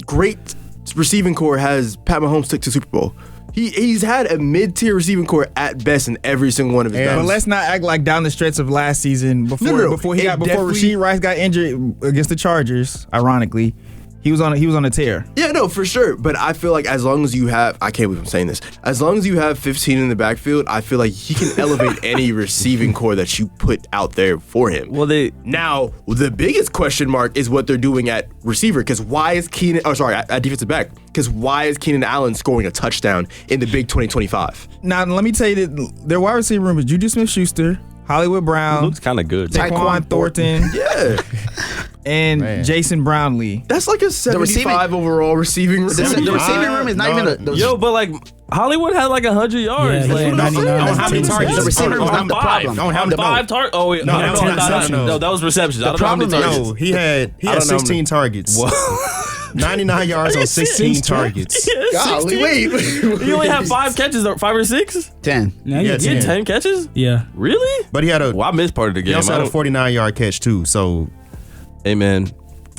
great receiving core has Pat Mahomes took to Super Bowl? He's had a mid-tier receiving core at best in every single one of his games. But let's not act like down the stretch of last season before Rasheed Rice got injured against the Chargers. Ironically, he was on a tear. Yeah, no, for sure. But I feel like as long as you have, I can't believe I'm saying this, as long as you have 15 in the backfield, I feel like he can elevate any receiving core that you put out there for him. Well, now the biggest question mark is what they're doing at receiver, because why is at defensive back? Because why is Keenan Allen scoring a touchdown in the big 2025? Now let me tell you that their wide receiver room is Juju Smith-Schuster, Hollywood Brown, looks kind of good. Tyquan Thornton, and Jason Brownlee. That's like a 75 overall receiving room. The receiving room is not even but like Hollywood had like 100 yards. Yeah, like, 99. How many targets? The receiving room is not the problem. Five targets. Oh wait, no, that was receptions. I don't know how many targets. No, he had 16 targets. 99 yards on 16 targets. Golly, wait. He only had 5 catches, 5 or 6? 10. Yeah, Yeah, He had 10 catches? Yeah. Really? But he had I missed part of the game. He also had a 49-yard catch too. So, hey man,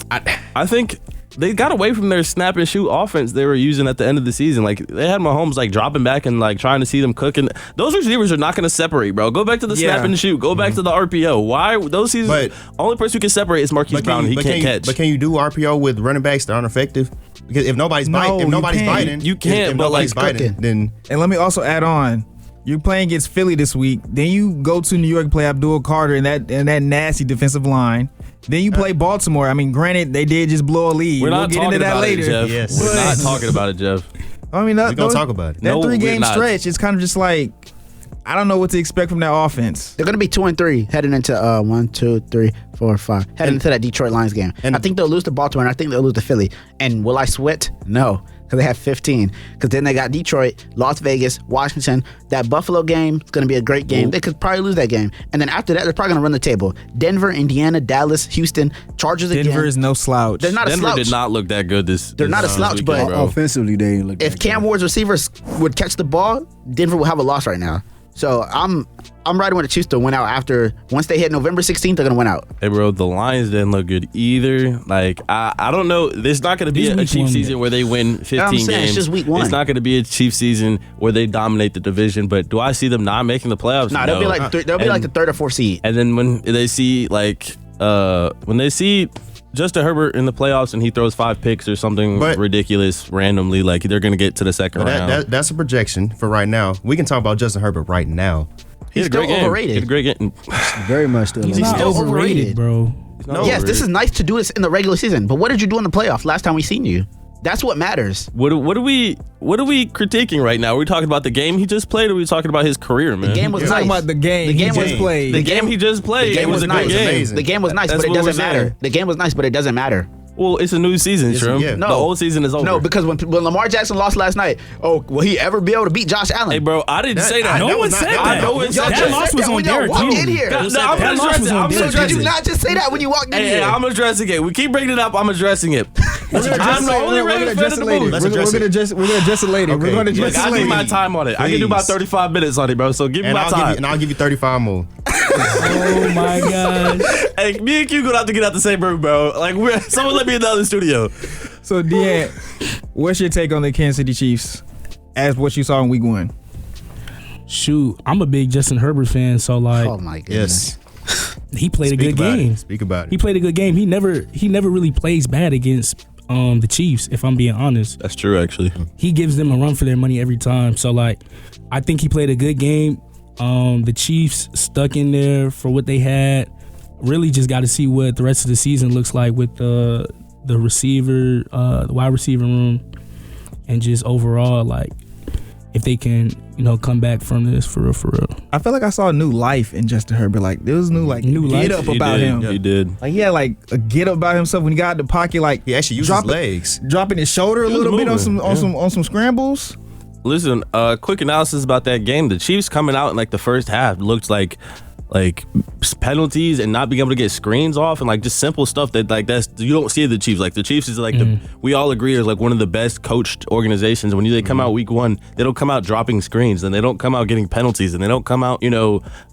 I think they got away from their snap and shoot offense they were using at the end of the season. Like they had Mahomes like dropping back and like trying to see them cooking. Those receivers are not going to separate, bro. Go back to the snap and shoot. Go back to the RPO. Why those seasons? Only person who can separate is Marquise Brown. He can't catch. But can you do RPO with running backs that aren't effective? Because if nobody's biting, you can't. If but nobody's like biting, then. And let me also add on, you're playing against Philly this week. Then you go to New York and play Abdul Carter and that nasty defensive line. Then you play Baltimore. I mean, granted, they did just blow a lead. We'll get into that later. Jeff. Yes. We're not talking about it, Jeff. I mean, we're gonna talk about it. That 3-game stretch is kind of just like, I don't know what to expect from that offense. They're going to be 2-3 heading into 1, 2, 3, 4, 5. Heading into that Detroit Lions game. And I think they'll lose to Baltimore, and I think they'll lose to Philly. And will I sweat? No. Because they have 15. Because then they got Detroit, Las Vegas, Washington. That Buffalo game is going to be a great game. They could probably lose that game. And then after that, they're probably going to run the table. Denver, Indiana, Dallas, Houston, Chargers again. Denver is no slouch. They're not a slouch. Denver did not look that good They're not a slouch, weekend, but offensively, they didn't look if Cam Ward's receivers would catch the ball, Denver will have a loss right now. So I'm riding with the Chiefs to win out once they hit November 16th, they're going to win out. Hey, bro, the Lions didn't look good either. Like, I don't know. There's not going to be a Chiefs season where they win 15 games. It's just week 1. It's not going to be a Chiefs season where they dominate the division. But do I see them not making the playoffs? No, they'll be like the 3rd or 4th seed. And then when they see Justin Herbert in the playoffs and he throws 5 picks or something ridiculous randomly, like they're going to get to the second round. That's a projection for right now. We can talk about Justin Herbert right now. He's still overrated. He had a great game. Very much still. He's still overrated, bro. Yes, this is nice to do this in the regular season, but what did you do in the playoff last time we seen you? That's what matters. What are we critiquing right now? Are we talking about the game he just played, or are we talking about his career, man? The game was nice. Talking about the game he just played. The game he just played. The game was nice. Amazing. The game was nice, but it doesn't matter. The game was nice, but it doesn't matter. Well, it's a new season, Shrimp. Yeah. No. The old season is over. No, because when Lamar Jackson lost last night, will he ever be able to beat Josh Allen? Hey, bro, I didn't say that. No one said that. No one said That loss was on Derek walked in here. That loss was on Derek. Did you not just say that when you walked in here? Hey, I'm addressing it. We keep bringing it up. I'm addressing it. I'm the only Ravens fan in the booth. We're going to address it later. We're going to address it I later. need my time on it. I can do about 35 minutes on it, bro. So give me my time. And I'll give you 35 more. Oh my god. Hey, me and Q gonna have to get out the same room, bro. Like, someone let me in the other studio. So, Deanne, what's your take on the Kansas City Chiefs as what you saw in week 1? Shoot, I'm a big Justin Herbert fan, so like, Oh my goodness. he played a good game. Speak about it. He played a good game. He never really plays bad against the Chiefs, if I'm being honest. That's true, actually. He gives them a run for their money every time. So like, I think he played a good game. The Chiefs stuck in there for what they had. Really just got to see what the rest of the season looks like with the receiver, the wide receiver room, and just overall, like, if they can, come back from this for real. I feel like I saw a new life in Justin Herbert. Like, there was new get up about him. He did. Like, he had like a get up about himself when he got out the pocket. Like, He actually used his legs. dropping his shoulder a little bit on some scrambles. Listen, quick analysis about that game. The Chiefs coming out in like the first half looked like penalties and not being able to get screens off and like just simple stuff that like that's you don't see the Chiefs. Like the Chiefs is like we all agree is like one of the best coached organizations. When they come out week one, they don't come out dropping screens and they don't come out getting penalties and they don't come out,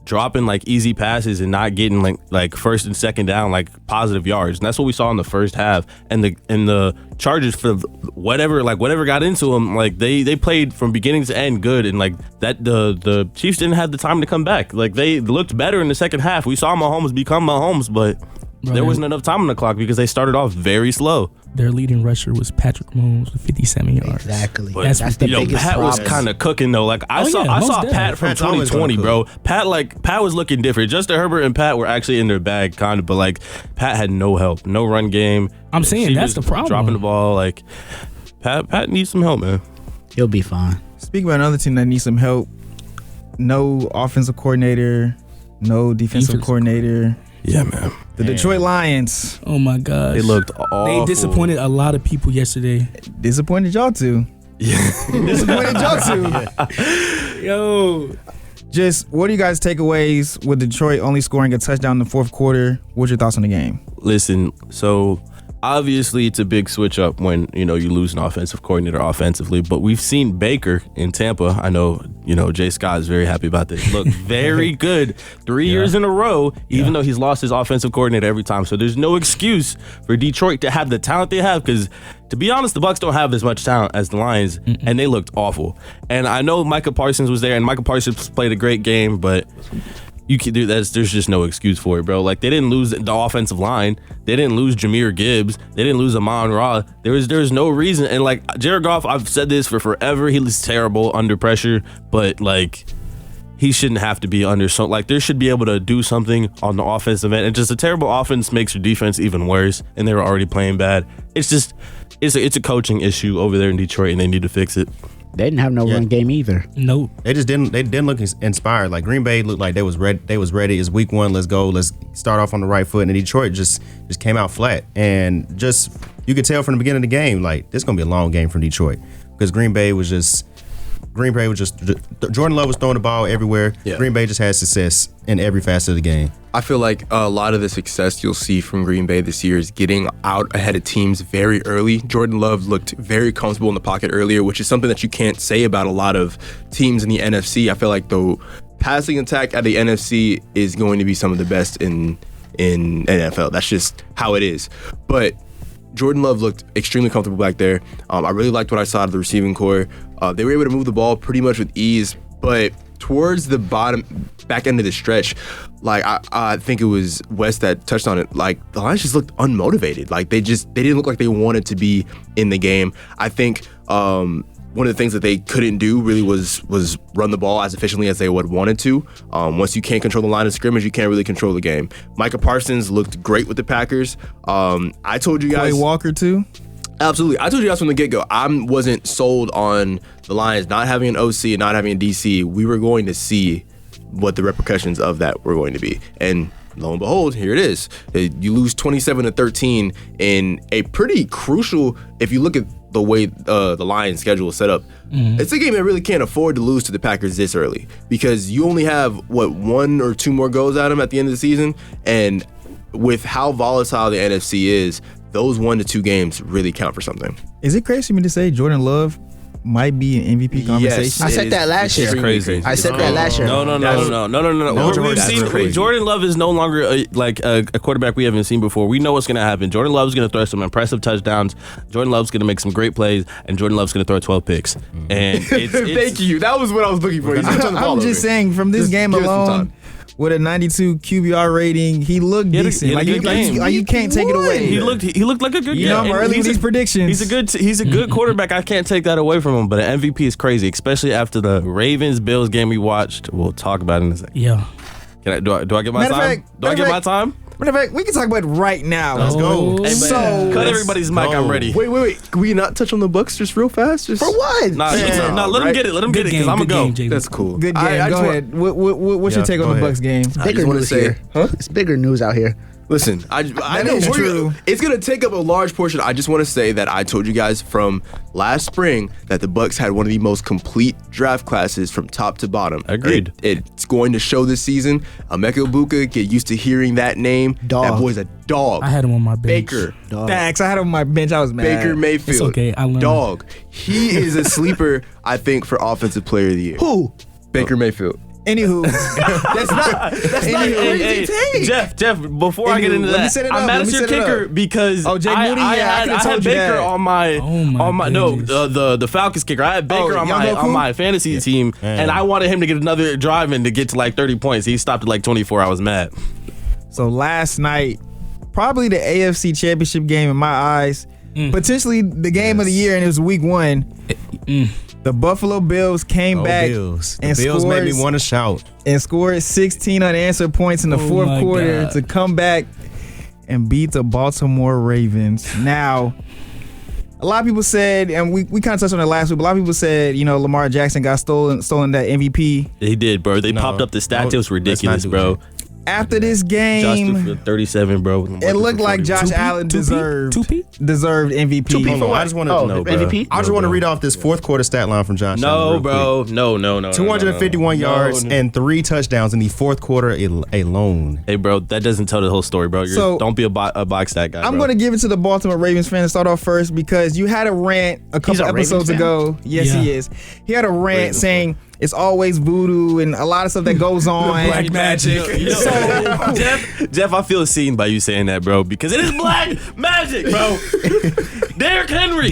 dropping like easy passes and not getting like first and second down like positive yards. And that's what we saw in the first half. And the Chargers for whatever got into them, like they played from beginning to end good, and like that the Chiefs didn't have the time to come back. Like they looked better in the second half. We saw Mahomes become Mahomes, but there wasn't enough time on the clock because they started off very slow. Their leading rusher was Patrick Mahomes with 57 yards. Exactly. But that's the biggest Pat problem. Was kind of cooking though. Like I saw Pat from 2020, bro. Pat was looking different. Justin Herbert and Pat were actually in their bag, kind of, but like Pat had no help, no run game. I'm saying that's the problem. Dropping the ball, like Pat needs some help, man. He'll be fine. Speaking about another team that needs some help, no offensive coordinator, no defensive coordinator. Yeah, man. The Detroit Lions. Oh my gosh. They looked awful. They disappointed a lot of people yesterday. Disappointed y'all too. Yeah. Disappointed y'all too. Yo. Just what do you guys takeaways with Detroit only scoring a touchdown in the fourth quarter? What's your thoughts on the game? Listen, so obviously it's a big switch up when, you lose an offensive coordinator offensively, but we've seen Baker in Tampa. I know, Jay Scott is very happy about this. Look very good 3 years in a row, even though he's lost his offensive coordinator every time. So there's no excuse for Detroit to have the talent they have, because to be honest, the Bucs don't have as much talent as the Lions, and they looked awful. And I know Micah Parsons was there, and Micah Parsons played a great game, but you can do that. There's just no excuse for it, bro. Like they didn't lose the offensive line. They didn't lose Jahmyr Gibbs. They didn't lose Amon-Ra. There's no reason. And like Jared Goff, I've said this for forever. He was terrible under pressure, but like he shouldn't have to be under. So like there should be able to do something on the offensive end. And just a terrible offense makes your defense even worse. And they were already playing bad. It's just it's a coaching issue over there in Detroit, and they need to fix it. They didn't have no run game either. Nope. They didn't look inspired. Like Green Bay looked like they was ready. It's week one. Let's go. Let's start off on the right foot. And Detroit just came out flat. And just you could tell from the beginning of the game, like this is gonna be a long game from Detroit, because Green Bay was just Jordan Love was throwing the ball everywhere. Yeah. Green Bay just had success in every facet of the game. I feel like a lot of the success you'll see from Green Bay this year is getting out ahead of teams very early. Jordan Love looked very comfortable in the pocket earlier, which is something that you can't say about a lot of teams in the NFC. I feel like the passing attack at the NFC is going to be some of the best in NFL. That's just how it is. But Jordan Love looked extremely comfortable back there. I really liked what I saw out of the receiving core. They were able to move the ball pretty much with ease, but towards the back end of the stretch, like I think it was Wes that touched on it, like the Lions just looked unmotivated. Like they didn't look like they wanted to be in the game. I think one of the things that they couldn't do really was run the ball as efficiently as they would wanted to. Once you can't control the line of scrimmage, you can't really control the game. Micah Parsons looked great with the Packers. I told you guys. Quay Walker too? Absolutely. I told you guys from the get-go, I wasn't sold on the Lions not having an OC and not having a DC. We were going to see what the repercussions of that were going to be. And lo and behold, here it is. You lose 27-13 in a pretty crucial, if you look at the way the Lions schedule is set up, it's a game that really can't afford to lose to the Packers this early, because you only have, one or two more goals at them at the end of the season. And with how volatile the NFC is, those 1 to 2 games really count for something. Is it crazy for me to say Jordan Love might be an MVP conversation? Yes, I said that last year. It's crazy. I said that last year. No. We've seen Jordan Love is no longer a quarterback we haven't seen before. We know what's going to happen. Jordan Love's going to throw some impressive touchdowns. Jordan Love's going to make some great plays, and Jordan Love's going to throw 12 picks. And it's thank you. That was what I was looking for. I'm just saying, from this game alone, with a 92 QBR rating, he looked decent. You can't take it away. He looked like a good game. I'm early with these predictions. He's a good quarterback. I can't take that away from him. But an MVP is crazy, especially after the Ravens-Bills game we watched. We'll talk about it in a second. Yeah. Do I get my time? Do I get my time? Matter of fact, we can talk about it right now. Let's go. Hey, so cut everybody's mic. I'm ready. Wait. Can we not touch on the Bucs just real fast? For what? Let him get it. Let him get it, because I'm going to go. That's cool. Good game. Go ahead. What's your take on the Bucs game? It's bigger news here. It's bigger news out here. Listen, I know is true. It's gonna take up a large portion. I just want to say that I told you guys from last spring that the Bucks had one of the most complete draft classes from top to bottom. Agreed. It's going to show this season. Emeka Egbuka, get used to hearing that name. Dog. That boy's a dog. I had him on my bench. Baker. Thanks. I had him on my bench. I was mad. Baker Mayfield. It's okay. I learned. Dog. He is a sleeper, I think, for Offensive Player of the Year. Who? Baker Mayfield. Anywho, that's not Hey, Jeff, before I get into let me set that, it up, I'm mad let at me your set it kicker up. because Oh, Jake Moody? I Yeah, I could've had told you Baker that. on my the Falcons kicker. I had Baker on Young my fantasy team, and I wanted him to get another drive in to get to like 30 points. He stopped at like 24. I was mad. So last night, probably the AFC Championship game in my eyes, potentially the game of the year, and it was week 1. The Buffalo Bills came back Bills. The and Bills scored, made me want to shout. and scored 16 unanswered points in the fourth my quarter God. to come back and beat the Baltimore Ravens. Now, a lot of people said, and we kind of touched on it last week, but a lot of people said, Lamar Jackson got stolen that MVP. He did, bro. They popped up the stats. It was ridiculous, bro. After this Josh game, threw for 37, bro. it looked like Josh Allen deserved MVP. 2P for what? I just want Oh, to no, bro. MVP? I just want to read off this fourth quarter stat line from Josh Allen. No, bro. No. 251 yards and 3 touchdowns in the fourth quarter alone. Hey, bro, that doesn't tell the whole story, bro. So- Don't be a box stat guy. I'm bro. going to give it to the Baltimore Ravens fan to start off first because you had a rant a couple a Ravens episodes fan? ago. Yes, Yeah. he is. He had a rant saying it's always voodoo and a lot of stuff that goes on. Black magic. Jeff, I feel seen by you saying that, bro, because it is black magic, bro. Derrick Henry,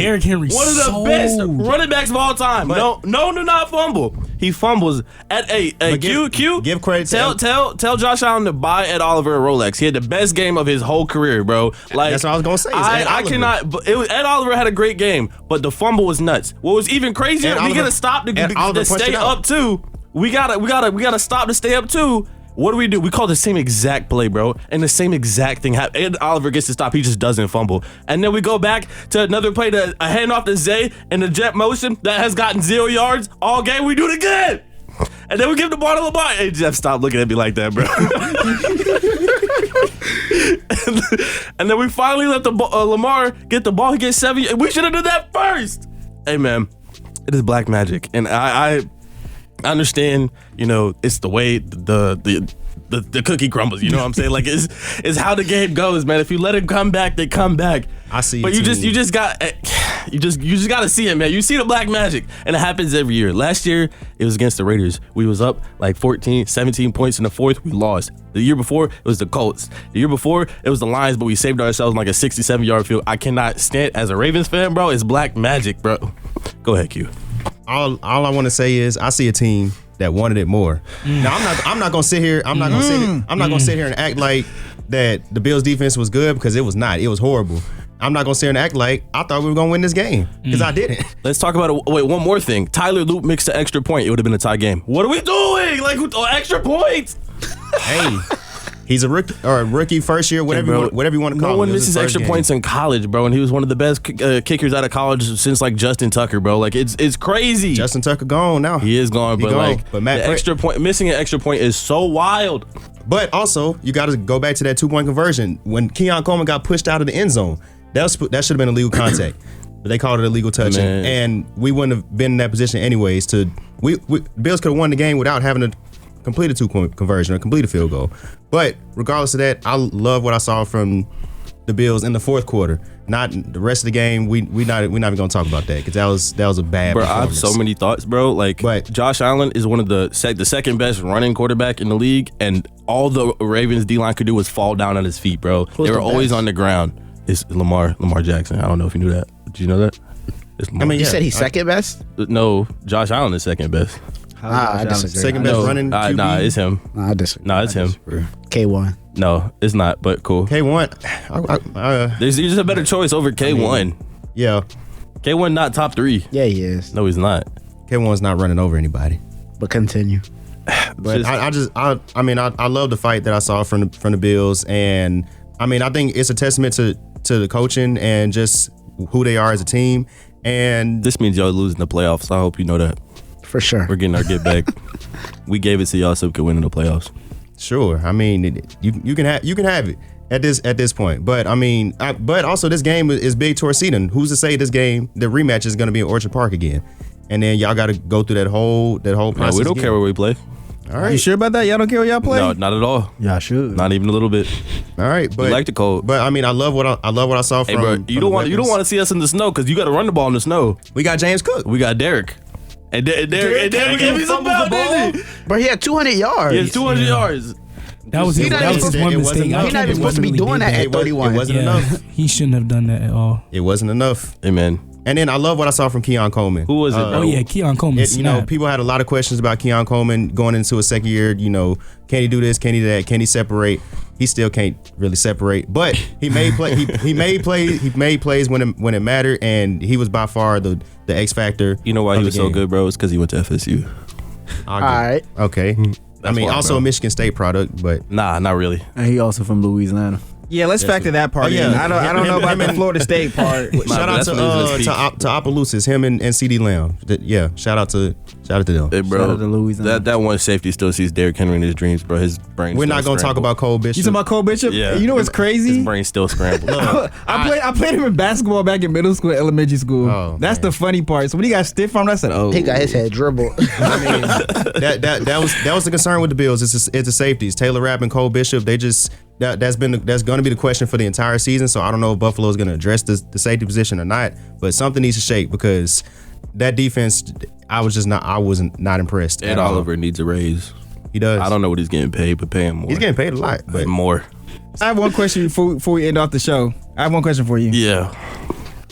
one of the so- best running backs of all time. No, do not fumble. He fumbles at Q. Give credit to Tell Josh Allen to buy Ed Oliver a Rolex. He had the best game of his whole career, bro. Like That's what I was gonna say, is Ed I Oliver. cannot. But Ed Oliver had a great game, but the fumble was nuts. What was even crazier? Ed We Oliver- gotta stop to Ed Oliver punched stay it out. up too. We gotta stop to stay up too. What do? We call the same exact play, bro, and the same exact thing happens. Ed Oliver gets to stop, he just doesn't fumble. And then we go back to another play, a handoff to Zay and the jet motion that has gotten 0 yards all game. We do it again. And then we give the ball to Lamar. Hey, Jeff, stop looking at me like that, bro. and then we finally let Lamar get the ball. He gets 7. We should have done that first. Hey, man, it is black magic. And I understand, it's the way the cookie crumbles. You know what I'm saying? Like it's how the game goes, man. If you let it come back, they come back. I see. But you just got to see it, man. You see the black magic, and it happens every year. Last year it was against the Raiders. We was up like 14, 17 points in the fourth. We lost. The year before it was the Colts. The year before it was the Lions, but we saved ourselves in like a 67-yard field. I cannot stand as a Ravens fan, bro. It's black magic, bro. Go ahead, Q. All I want to say is I see a team that wanted it more. Now I'm not gonna sit here. I'm not gonna sit here and act like that the Bills defense was good because it was not. It was horrible. I'm not gonna sit here and act like I thought we were gonna win this game because I didn't. Let's talk about it. Wait, one more thing. Tyler Loop mixed an extra point. It would have been a tie game. What are we doing? Like extra points? Hey, he's a rookie first year, whatever you want to call it. No one It was misses his first extra game. points in college, bro, and he was one of the best kickers out of college since like Justin Tucker, bro. Like it's crazy. Justin Tucker gone now. He is gone, but missing an extra point is so wild. But also, you got to go back to that 2-point conversion when Keon Coleman got pushed out of the end zone. That should have been a legal contact, but they called it a legal touching, Man. and we wouldn't have been in that position anyways. Bills could have won the game without having to complete a 2-point conversion or complete a field goal. But regardless of that, I love what I saw from the Bills in the fourth quarter. Not the rest of the game. We're not even gonna talk about that because that was a bad. Bro, I have performance. so many thoughts, bro. But Josh Allen is one of the second best running quarterback in the league, and all the Ravens D-line could do was fall down on his feet, bro. They were always on the ground. It's Lamar Jackson. I don't know if you knew that. Did you know that? It's Lamar. You said he's second best? No, Josh Allen is second best. I disagree. Second best running QB. Nah, it's him. I disagree. Nah, it's him. K1. No, it's not, but cool. K1. There's just a better choice over K1. Yeah, K1 not top 3. Yeah, he is. No, he's not. K1's not running over anybody. But continue. But I love the fight that I saw from the Bills, and I think it's a testament to the coaching and just who they are as a team. And This means y'all losing the playoffs. I hope you know that. For sure. We're getting our get back. We gave it to y'all so we could win in the playoffs. Sure. I mean, you can have it at this point. But I mean, but also this game is big towards seeding. Who's to say this game, the rematch is going to be in Orchard Park again? And then y'all got to go through that whole process. We don't again. care where we play. All right. You sure about that? Y'all don't care where y'all play? No, not at all. Y'all should. Not even a little bit. All right, but We like the cold. But I mean, I love what I saw from. Hey, bro, you don't want to see us in the snow because you got to run the ball in the snow. We got James Cook. We got Derek. And Derek gave me some ball, didn't he? Bro, he had 200 yards. He has 200 yards. That was his one mistake. He's not even supposed to be doing that at 31. It wasn't enough. He shouldn't have done that at all. It wasn't enough. Amen. And then I love what I saw from Keon Coleman. Who was it, bro? Oh yeah, Keon Coleman. People had a lot of questions about Keon Coleman going into a second year. Can he do this? Can he do that? Can he separate? He still can't really separate, but he made play. he made plays when it mattered, and he was by far the X factor. You know why he was so good, bro? It's because he went to FSU. All right. Okay. I mean, also a Michigan State product, but Nah, not really. And he also from Louisiana. Yeah, let's factor that part in. I don't know about the Florida State part. Shout out to Opelousas, him and CD Lamb. Yeah, shout out to them. Hey, bro, Shout out to Louisiana. that one safety still sees Derrick Henry in his dreams, bro. His brain. We're not gonna talk about Cole Bishop. You talking about Cole Bishop? Yeah. You know what's crazy? His brain still scrambled. I played him in basketball back in middle school, elementary school. Oh, That's the funny part. So when he got stiff armed, I said, "Oh." He got his head dribbled. I mean, that was the concern with the Bills. It's the safeties. Taylor Rapp and Cole Bishop. They just that's going to be the question for the entire season. So I don't know if Buffalo is going to address the safety position or not. But something needs to shake because that defense, I wasn't impressed. Ed Oliver needs a raise. He does. I don't know what he's getting paid, but pay him more. He's getting paid a lot, but more. I have one question before we end off the show. I have one question for you. Yeah.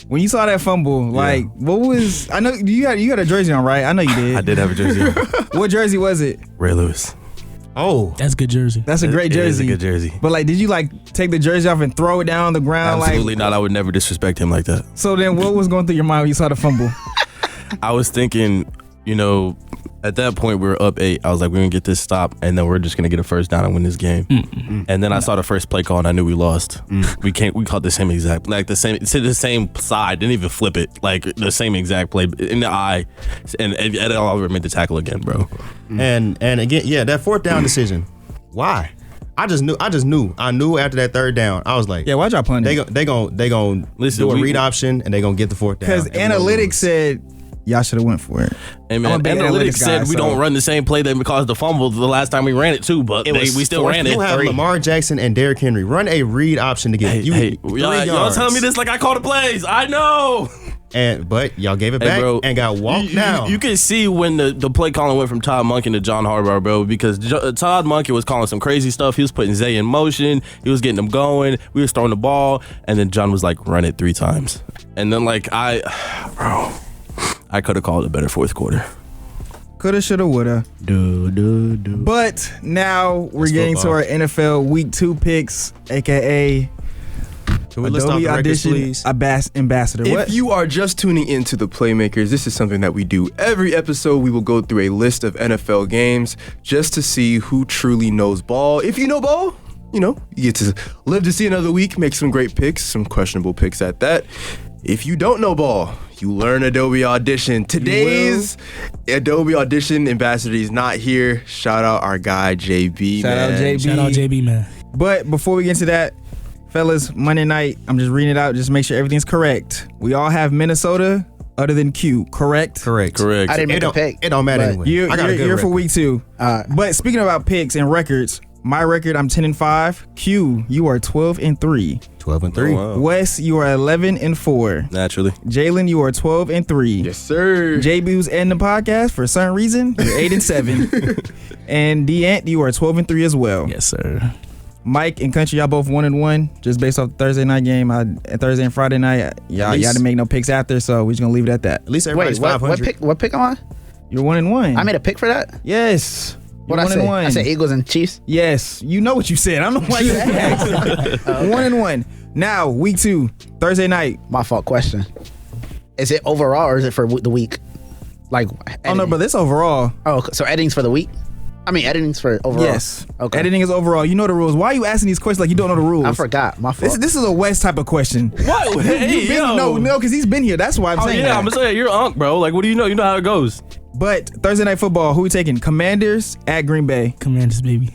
When you saw that fumble, what was? I know you had a jersey on, right? I know you did. I did have a jersey on. What jersey was it? Ray Lewis. Oh, That's a good jersey. That's a great jersey. It is a good jersey. But did you take the jersey off and throw it down on the ground? Absolutely not. I would never disrespect him like that. So then, what was going through your mind when you saw the fumble? I was thinking, at that point we were up 8. I was like, we're gonna get this stop, and then we're just gonna get a first down and win this game. And then I saw the first play call, and I knew we lost. We called the same exact, the same side. Didn't even flip it, the same exact play in the eye, and Ed Oliver made the tackle again, bro. and again, that fourth down decision. Why? I just knew. I knew after that third down. I was like, Yeah, why'd y'all punt it? they gon' Listen, do a read option and they gonna get the fourth down. Because analytics said y'all should have went for it. Hey man, I'm a big analytics guy, said we so- don't run the same play that caused the fumble the last time we ran it too, but we still ran it. You have Lamar Jackson and Derrick Henry run a read option to get Y'all telling me this like I call the plays. I know. But y'all gave it back and got walked down. You can see when the play calling went from Todd Monken to John Harbaugh, bro, because Todd Monken was calling some crazy stuff. He was putting Zay in motion. He was getting them going. We was throwing the ball, and then John was like, run it 3 times. And then I could have called a better fourth quarter. Coulda, shoulda, woulda. But now we're getting to our NFL Week 2 picks, aka Can we list off Adobe the records, Audition please? Ambassador. If you are just tuning into the Playmakers, this is something that we do every episode. We will go through a list of NFL games just to see who truly knows ball. If you know ball, you get to live to see another week, make some great picks, some questionable picks at that. If you don't know ball, you learn Adobe Audition. Today's Adobe Audition ambassador is not here. Shout out our guy, JB, Shout out JB, man. But before we get into that, fellas, Monday night, I'm just reading it out just to make sure everything's correct. We all have Minnesota other than Q, correct? Correct. I didn't make a pick. It don't matter anyway. You're for week 2. But speaking about picks and records, my record, I'm 10-5. Q, you are 12-3. 12-3. Oh, wow. Wes, you are 11-4. Naturally. Jalen, you are 12-3. Yes, sir. JB, who's ending the podcast for some reason, you're 8-7. And DeAnt, you are 12-3 as well. Yes, sir. Mike and Country, y'all both 1-1, just based off the Thursday night game. Thursday and Friday night, y'all didn't make no picks after, so we're just gonna leave it at that. At least everybody's 500. What pick am I? You're 1-1. I made a pick for that? Yes. What I say? 1-1. I said Eagles and Chiefs. Yes, you know what you said. I don't know why you asked. 1-1. Now, week 2, Thursday night. My fault. Question: is it overall or is it for the week? Oh no, but this overall. Oh, so editing's for the week. I mean, editing's for overall. Yes. Okay. Editing is overall. You know the rules. Why are you asking these questions like you don't know the rules? I forgot. My fault. This is a West type of question. What? Hey, No, because he's been here. That's why I'm saying that. I'm gonna say you're Unc, bro. What do you know? You know how it goes. But Thursday night football, who we taking? Commanders at Green Bay. Commanders, baby.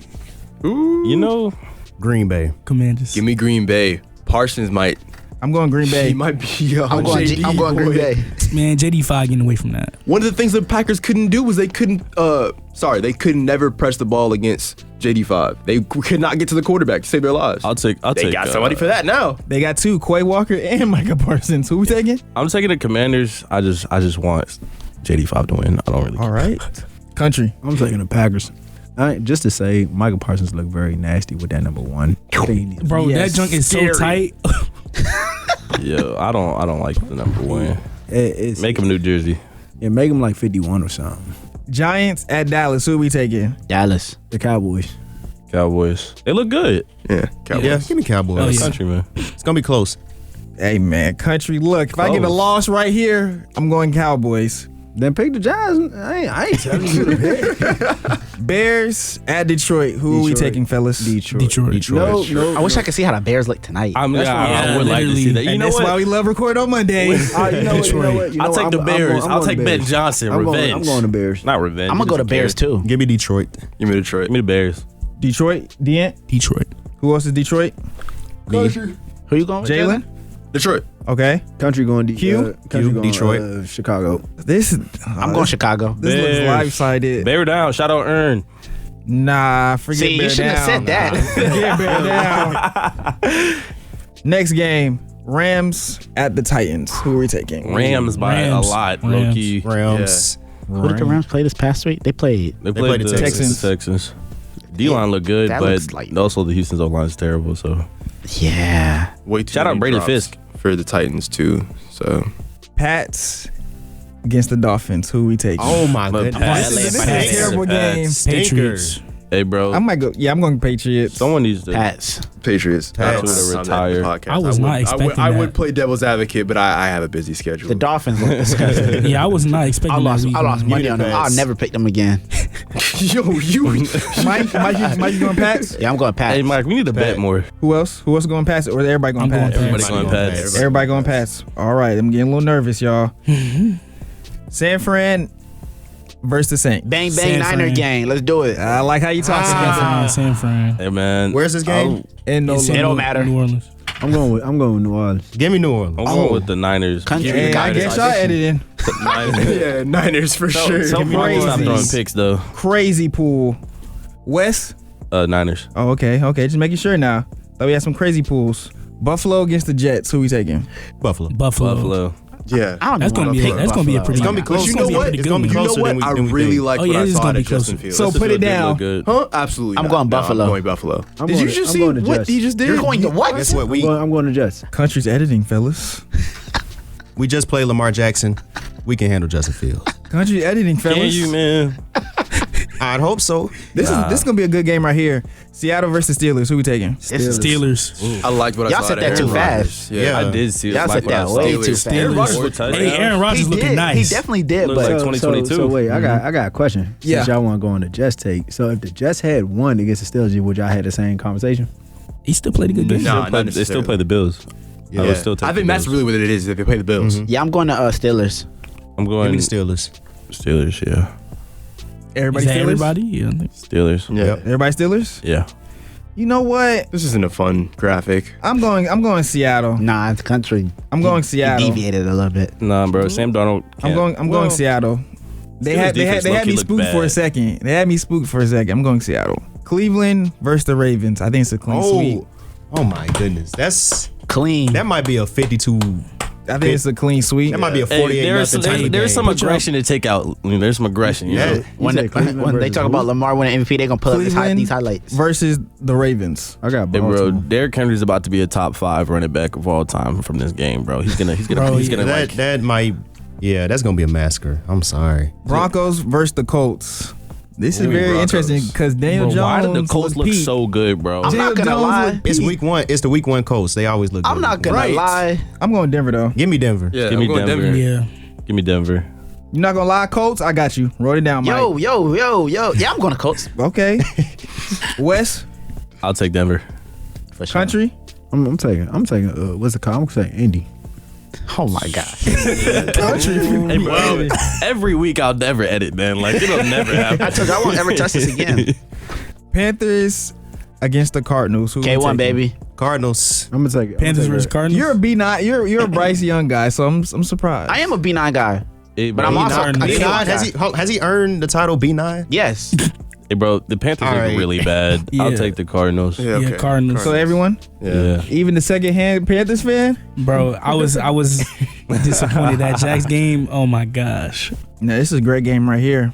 You know, Green Bay. Commanders. Give me Green Bay. Parsons might. I'm going Green Bay. He might be. I'm going Green Bay. Man, JD5 getting away from that. One of the things the Packers couldn't do was they couldn't never press the ball against JD5. They could not get to the quarterback to save their lives. They They got somebody for that now. They got two, Quay Walker and Micah Parsons. Who we taking? I'm taking the Commanders. I just want JD5 to win. I don't really care. All right. Country. I'm taking the Packers. Just to say, Michael Parsons looked very nasty with that number 1. Bro, Yes. that junk is Scary. so tight. Yeah, I don't like the number 1. Make Make him New Jersey. make him like 51 or something. Giants at Dallas. Who we taking? Dallas. The Cowboys. Cowboys. They look good. Yeah, Cowboys. Yeah, give me Cowboys. Oh, yeah. Country, man. It's gonna be close. Hey, man. Country. Look, if I get a Close. loss right here, I'm going Cowboys. Then pick the Giants. I ain't telling you to pick. Bears at Detroit. Who are we Detroit. taking, fellas? Detroit. No. I wish I could see how the Bears look tonight. I would like to see that. You And know that's what? why we love record on Monday. You know what? I'll take the Bears. I'll take Ben Johnson. I'm Revenge. going to Bears. Not revenge. I'm gonna go to Bears too. Give me Detroit. Give me Detroit. Give me the Bears. Detroit. Deant. Detroit. Who else is Detroit? Who you going with? Jalen. Detroit. Okay. Country going Q? Country going Detroit. Chicago. This. I'm going Chicago. This looks Bears. live-sided. Bear down. Shout out Earn. Nah, forget See, Bear you shouldn't have down. said that. Forget Bear down. Next game, Rams at the Titans. Who are we taking? Rams by Rams. a lot. Rams. Low key. Rams. Who did the Rams play this past week? They played. They played played the the Texans. Texans. D-line look good, that but looks like- also the Houston's O-line is terrible. So Yeah. Way too Shout out many Brady drops Fisk. for the Titans too. So Pats against the Dolphins. Who are we taking? Oh my But goodness. Pats- This is a Pats. terrible game. Pats. Patriots. Hey, bro. I might go. Yeah, I'm going Patriots. Someone needs to. Pats. Patriots. Pats. I don't Retire. sound that in the podcast. I was not expecting I that. would play devil's advocate, but I have a busy schedule. The Dolphins look disgusting. Yeah, I was not expecting I lost that. money on them. Pats. I'll never pick them again. Yo, you. Mike, you going Pats? Yeah, I'm going Pats. Hey, Mike, we need to bet more. Who else? Who else going Pats? Or is everybody going I'm going Pats? Pats. Everybody going Pats. Everybody going Pats. All right, I'm getting a little nervous, y'all. San Fran versus the Saints. Bang bang San Niner Fran. gang. Let's do it. I like how you talk about San Fran. Hey, man. Where's this game? and no It's in It don't New- matter. New Orleans. I'm going with New Orleans. Give me New Orleans. I'm going with the Niners. Country. And I guess y'all editing. Niners. Yeah, Niners for sure. Tell me Crazy. stop throwing picks, though. Crazy pool. West. Niners. Oh, okay. Just making sure now. Thought we had some crazy pools. Buffalo against the Jets. Who we taking? Buffalo. Buffalo. Yeah. I don't That's even gonna wanna be pick that's gonna be a Buffalo. pretty. It's gonna be close. It's You gonna know be a what? pretty It's good gonna be one. You know closer what? than I we really think. like Oh, what yeah, I this is saw gonna out be of Justin closer. Fields. So This is put it what did down. look good. Huh? Absolutely. I'm not. going No, Buffalo. I'm going Buffalo. I'm Did going you to- just I'm see going to what Jets. he just did? You're going to what? Guess what? I'm going to Jets. Country's editing, fellas. We just played Lamar Jackson. We can handle Justin Fields. Country's editing, fellas. Can you, man? I'd hope so. This is gonna be a good game right here. Seattle versus Steelers. Who we taking? Steelers. I liked what I Y'all saw. said out of that too Aaron fast. Rodgers. Yeah. I did see it. Y'all Like said what I that saw. way too Steelers. fast. Aaron Rodgers Or looked touchdown. Hey, Aaron Rodgers He looking did. nice. He definitely did. Looks But like 2022. So wait, I got a question. Yeah. Since y'all want to go on the Jets take. So if the Jets had won against the Steelers, would y'all had the same conversation? He still played a good game. Nah, not They still play the Bills. I Yeah. would still take I think the that's Bills. really what it is. If they play the Bills. yeah, I'm going to Steelers. I'm Give going me the Steelers. Steelers, yeah. Everybody Is that Steelers. everybody? Yeah. I think- Steelers. Yeah. Everybody Steelers. Yeah. You know what? This isn't a fun graphic. I'm going Seattle. Nah, it's country. I'm going He Seattle. deviated a little bit. Nah, bro. Sam Darnold. I'm going Seattle. They Steelers had defense me low-key look spooked for a bad. second. They had me spooked for a second. I'm going Seattle. Cleveland versus the Ravens. I think it's a clean sweep. Oh my goodness. Clean. That might be a 52. I think it's a clean sweep. That might be a Hey, 48 nothing type of there's game. some aggression to take out. I mean, there's some aggression. You know? When said Cleveland they versus talk who? about Lamar winning MVP, they're going to pull up Cleveland these highlights. versus the Ravens. I got Hey, bro, Baltimore. Derrick Henry's about to be a top 5 running back of all time from this game, bro. He's gonna That might, yeah, that's gonna be a massacre. I'm sorry. Broncos versus the Colts. This is Ooh, very Broncos. interesting because Daniel Bro, Jones why did the Colts look peak. so good, bro? I'm not Daniel going to Jones lie. looked It's peak. week 1. It's the week 1 Colts. They always look good. I'm not going Right. to lie. I'm going Denver though. Give me Denver. Yeah, Give me I'm going Denver. Yeah. Give me Denver. You're not gonna lie, Colts. I got you. Wrote it down, Mike. Yo. Yeah, I'm going to Colts. Okay. West I'll take Denver. For sure. country. I'm taking. What's the call? I'm saying Indy. Oh, my God. Hey, bro, every week I'll never edit, man. Like, it'll never happen. I told you I won't ever touch this again. Panthers against the Cardinals. Who K1 baby. Cardinals. I'm gonna take it. Panthers versus Cardinals. You're a B9. You're a Bryce Young guy, so I'm surprised. I am a B9 guy, but I'm also a B9. K1 Has he earned the title B9? Yes. Hey, bro, the Panthers All look right. really bad. Yeah. I'll take the Cardinals. Yeah, okay. Cardinals. So everyone, Yeah. even the second-hand Panthers fan. Bro, I was disappointed that Jack's game. Oh my gosh. No, this is a great game right here.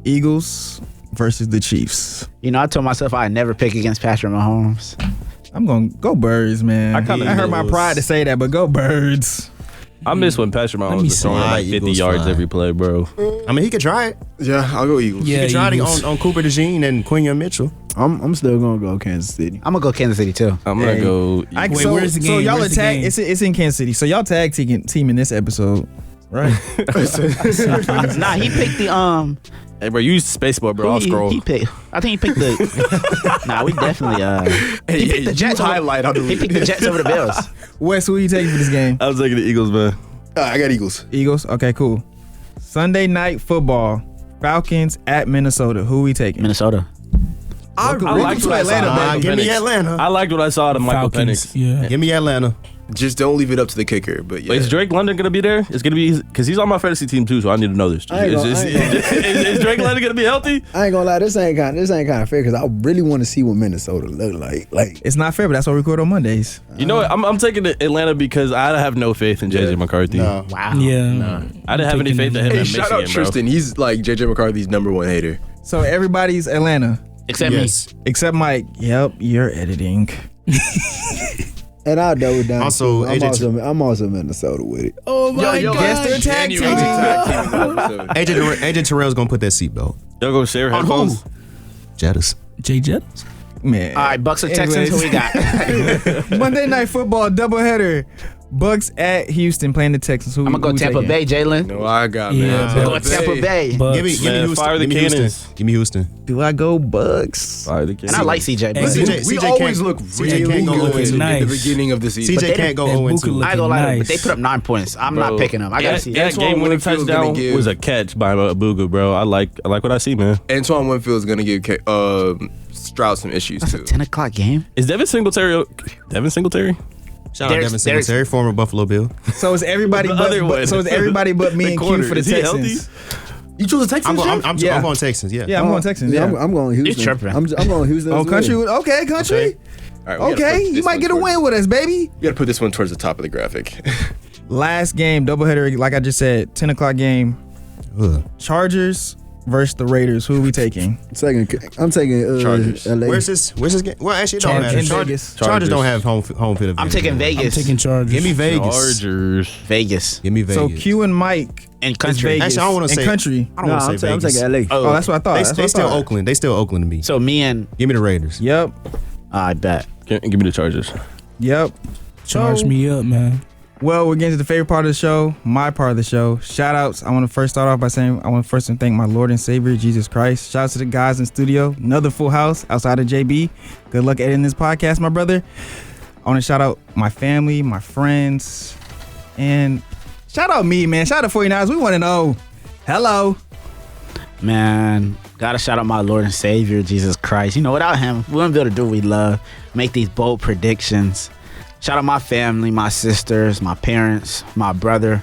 Eagles versus the Chiefs. You know, I told myself I'd never pick against Patrick Mahomes. I'm gonna go Birds, man. I kinda heard my Eagles. pride to say that, but go Birds. I miss when Patrick Let Mahomes me was throwing see. like 50 Eagles yards fine. every play, bro. I mean, he could try it. Yeah, I'll go Eagles. Yeah, He could try it Eagles. on Cooper DeJean and Quinion Mitchell. I'm still gonna go Kansas City. I'm gonna go Kansas City too. I'm going to go. Wait, where's the So game? y'all Where's the attack. game? It's in Kansas City. So y'all tag team in this episode, right? Nah, he picked the Hey, bro, use Spaceball, bro. I'll scroll. He picked. I think he picked the. Nah, we definitely. He picked the Jets. highlight on the He picked the Jets over the Bills. Wes, who are you taking for this game? I was taking the Eagles, man. I got Eagles. Eagles. Okay, cool. Sunday night football. Falcons at Minnesota. Who we taking? Minnesota. I liked what I saw. Atlanta, Give me Atlanta. I liked what I saw out of Michael Falcons. Penix. Yeah. Give me Atlanta. Just don't leave it up to the kicker. But yeah. Wait, is Drake London gonna be there? It's gonna be because he's on my fantasy team too, so I need to know this. Is Drake London gonna be healthy? I ain't gonna lie, this ain't kind of fair because I really want to see what Minnesota look like. Like It's not fair, but that's why we record on Mondays. You know what? I'm taking Atlanta because I have no faith in JJ McCarthy. No. Wow. Yeah. I didn't have any faith in him Hey, at shout Michigan, out Tristan. He's like JJ McCarthy's #1 hater. So everybody's Atlanta Except Yes. except Mike. Yep, you're editing. and I'll double down. Also, too. I'm also Minnesota with it. Oh my Yo, god. guess they're tag team. AJ Terrell's gonna put that seatbelt. Y'all go share headphones. Jettis. J Jet. Man. All right, Bucks or Texans. Who we got? Monday Night Football doubleheader. Bucks at Houston playing the Texans. Who I'm gonna go who Tampa taking? Bay, Jalen. No, I got Yeah, man. I'm going Tampa Bay. Bucks. Give me Man, Houston. fire the Give me Houston. cannons. Give me Houston. Do I go Bucks? Fire the And kids. I like CJ. But CJ We CJ always can't- look CJ really can't go good 0-2. in the Nice. beginning of the season. CJ can't go that 0-2. Buka I ain't gonna lie, nice. but they put up 9 points. I'm not picking them. I gotta see that it. game winning Winfield's gonna touchdown give- was a catch by Abuga, bro. I like what I see, man. Antoine Winfield is gonna give Stroud some issues That's a too. 10 o'clock game. Is Devin Singletary? Shout out Derek- Devin Singletary, former Buffalo Bill. So it's everybody The but, other one. so it's everybody but me The and Q corner. for the Is he Texans. You chose the Texans. I'm Yeah. going Texans. Yeah. Yeah, I'm going Texans. Yeah. I'm going Houston. tripping. I'm going Houston. Oh, as well. country. Okay, country. All right, we gotta Okay, put you this might one get a towards- win with us, baby. We gotta put this one towards the top of the graphic. Last game, doubleheader. Like I just said, 10 o'clock game. Ugh. Chargers versus the Raiders. Who are we taking? I'm taking Chargers. LA. Where's this game? Well, actually, it don't Chargers. matter. In Chargers, Vegas. Chargers don't have home field advantage. I'm taking I'm Vegas. taking Chargers. Give me Vegas. Chargers. Vegas Give me Vegas. So Q and Mike and is country. Vegas. Actually, I don't wanna and say- country. I don't want to say I'm Vegas. taking LA. Oh, that's what I thought. They, That's they what I still thought. Oakland. They still Oakland to me. So me and Give me the Raiders. Yep. I bet. Give me the Chargers. Yep. Charge So- me up, man. Well, we're getting to the favorite part of the show, my part of the show. Shout outs. I want to first start off by saying I want to first thank my Lord and Savior, Jesus Christ. Shout out to the guys in studio. Another full house outside of JB. Good luck editing this podcast, my brother. I want to shout out my family, my friends, and shout out me, man. Shout out to 49ers. We want to know. Hello. Man, gotta shout out my Lord and Savior, Jesus Christ. You know, without him, we wouldn't be able to do what we love. Make these bold predictions. Shout out my family, my sisters, my parents, my brother.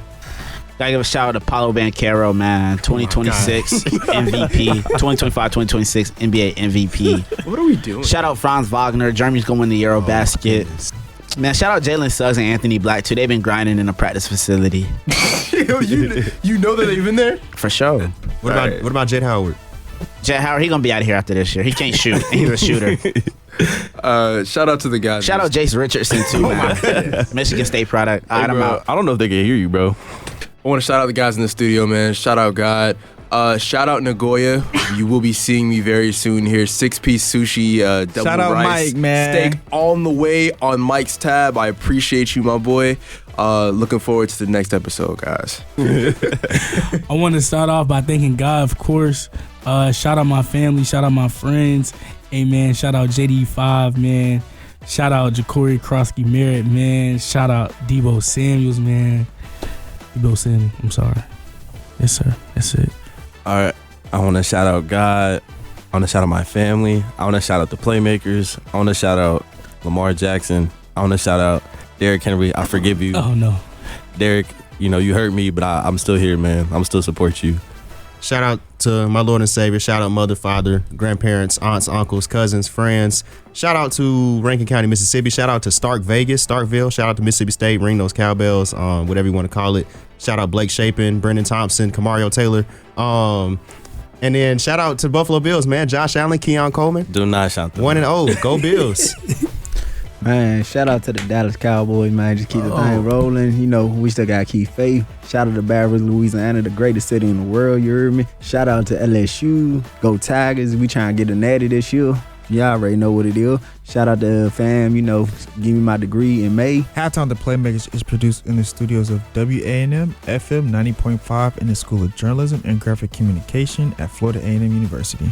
Gotta give a shout out to Paulo Banchero, man. 2026 MVP. 2025-2026 NBA MVP. What are we doing? Shout out Franz Wagner. Germany's gonna win the Eurobasket. Man, shout out Jalen Suggs and Anthony Black, too. They've been grinding in a practice facility. you know that they've been there? For sure. What about Jet Howard? Jet Howard, he gonna be out of here after this year. He can't shoot. He's a shooter. Shout out to the guys. Shout out Jace Richardson, too, man. Michigan State product. All right, I'm bro. out. I don't know if they can hear you, bro. I want to shout out the guys in the studio, man. Shout out God. Shout out Nagoya. You will be seeing me very soon here. 6-piece sushi, double Shout out rice, Mike, man. steak on the way on Mike's tab. I appreciate you, my boy. Looking forward to the next episode, guys. I want to start off by thanking God, of course. Shout out my family. Shout out my friends. Amen. Shout out JD5, man. Shout out Ja'Cory Krosky Merritt, man. Shout out Debo Samuels, man. Debo Samuels, I'm sorry. Yes, sir. That's it. All right. I want to shout out God. I want to shout out my family. I want to shout out the Playmakers. I want to shout out Lamar Jackson. I want to shout out Derrick Henry. I forgive you. Oh, no. Derrick, you hurt me, but I'm still here, man. I'm still support you. Shout out to my Lord and Savior. Shout out mother, father, grandparents, aunts, uncles, cousins, friends. Shout out to Rankin County, Mississippi. Shout out to Starkville. Shout out to Mississippi State. Ring those cowbells, whatever you want to call it. Shout out Blake Shapen, Brendan Thompson, Kamario Taylor. And then shout out to Buffalo Bills, man. Josh Allen, Keon Coleman. Do not shout them. 1-0. Go Bills. Man, shout out to the Dallas Cowboys, man. Just keep the thing rolling. We still got to keep faith. Shout out to Baton Rouge, Louisiana, the greatest city in the world, you heard me? Shout out to LSU. Go Tigers. We trying to get a natty this year. Y'all already know what it is. Shout out to fam, give me my degree in May. Halftime the Playmakers is produced in the studios of WANM-FM 90.5 in the School of Journalism and Graphic Communication at Florida A&M University.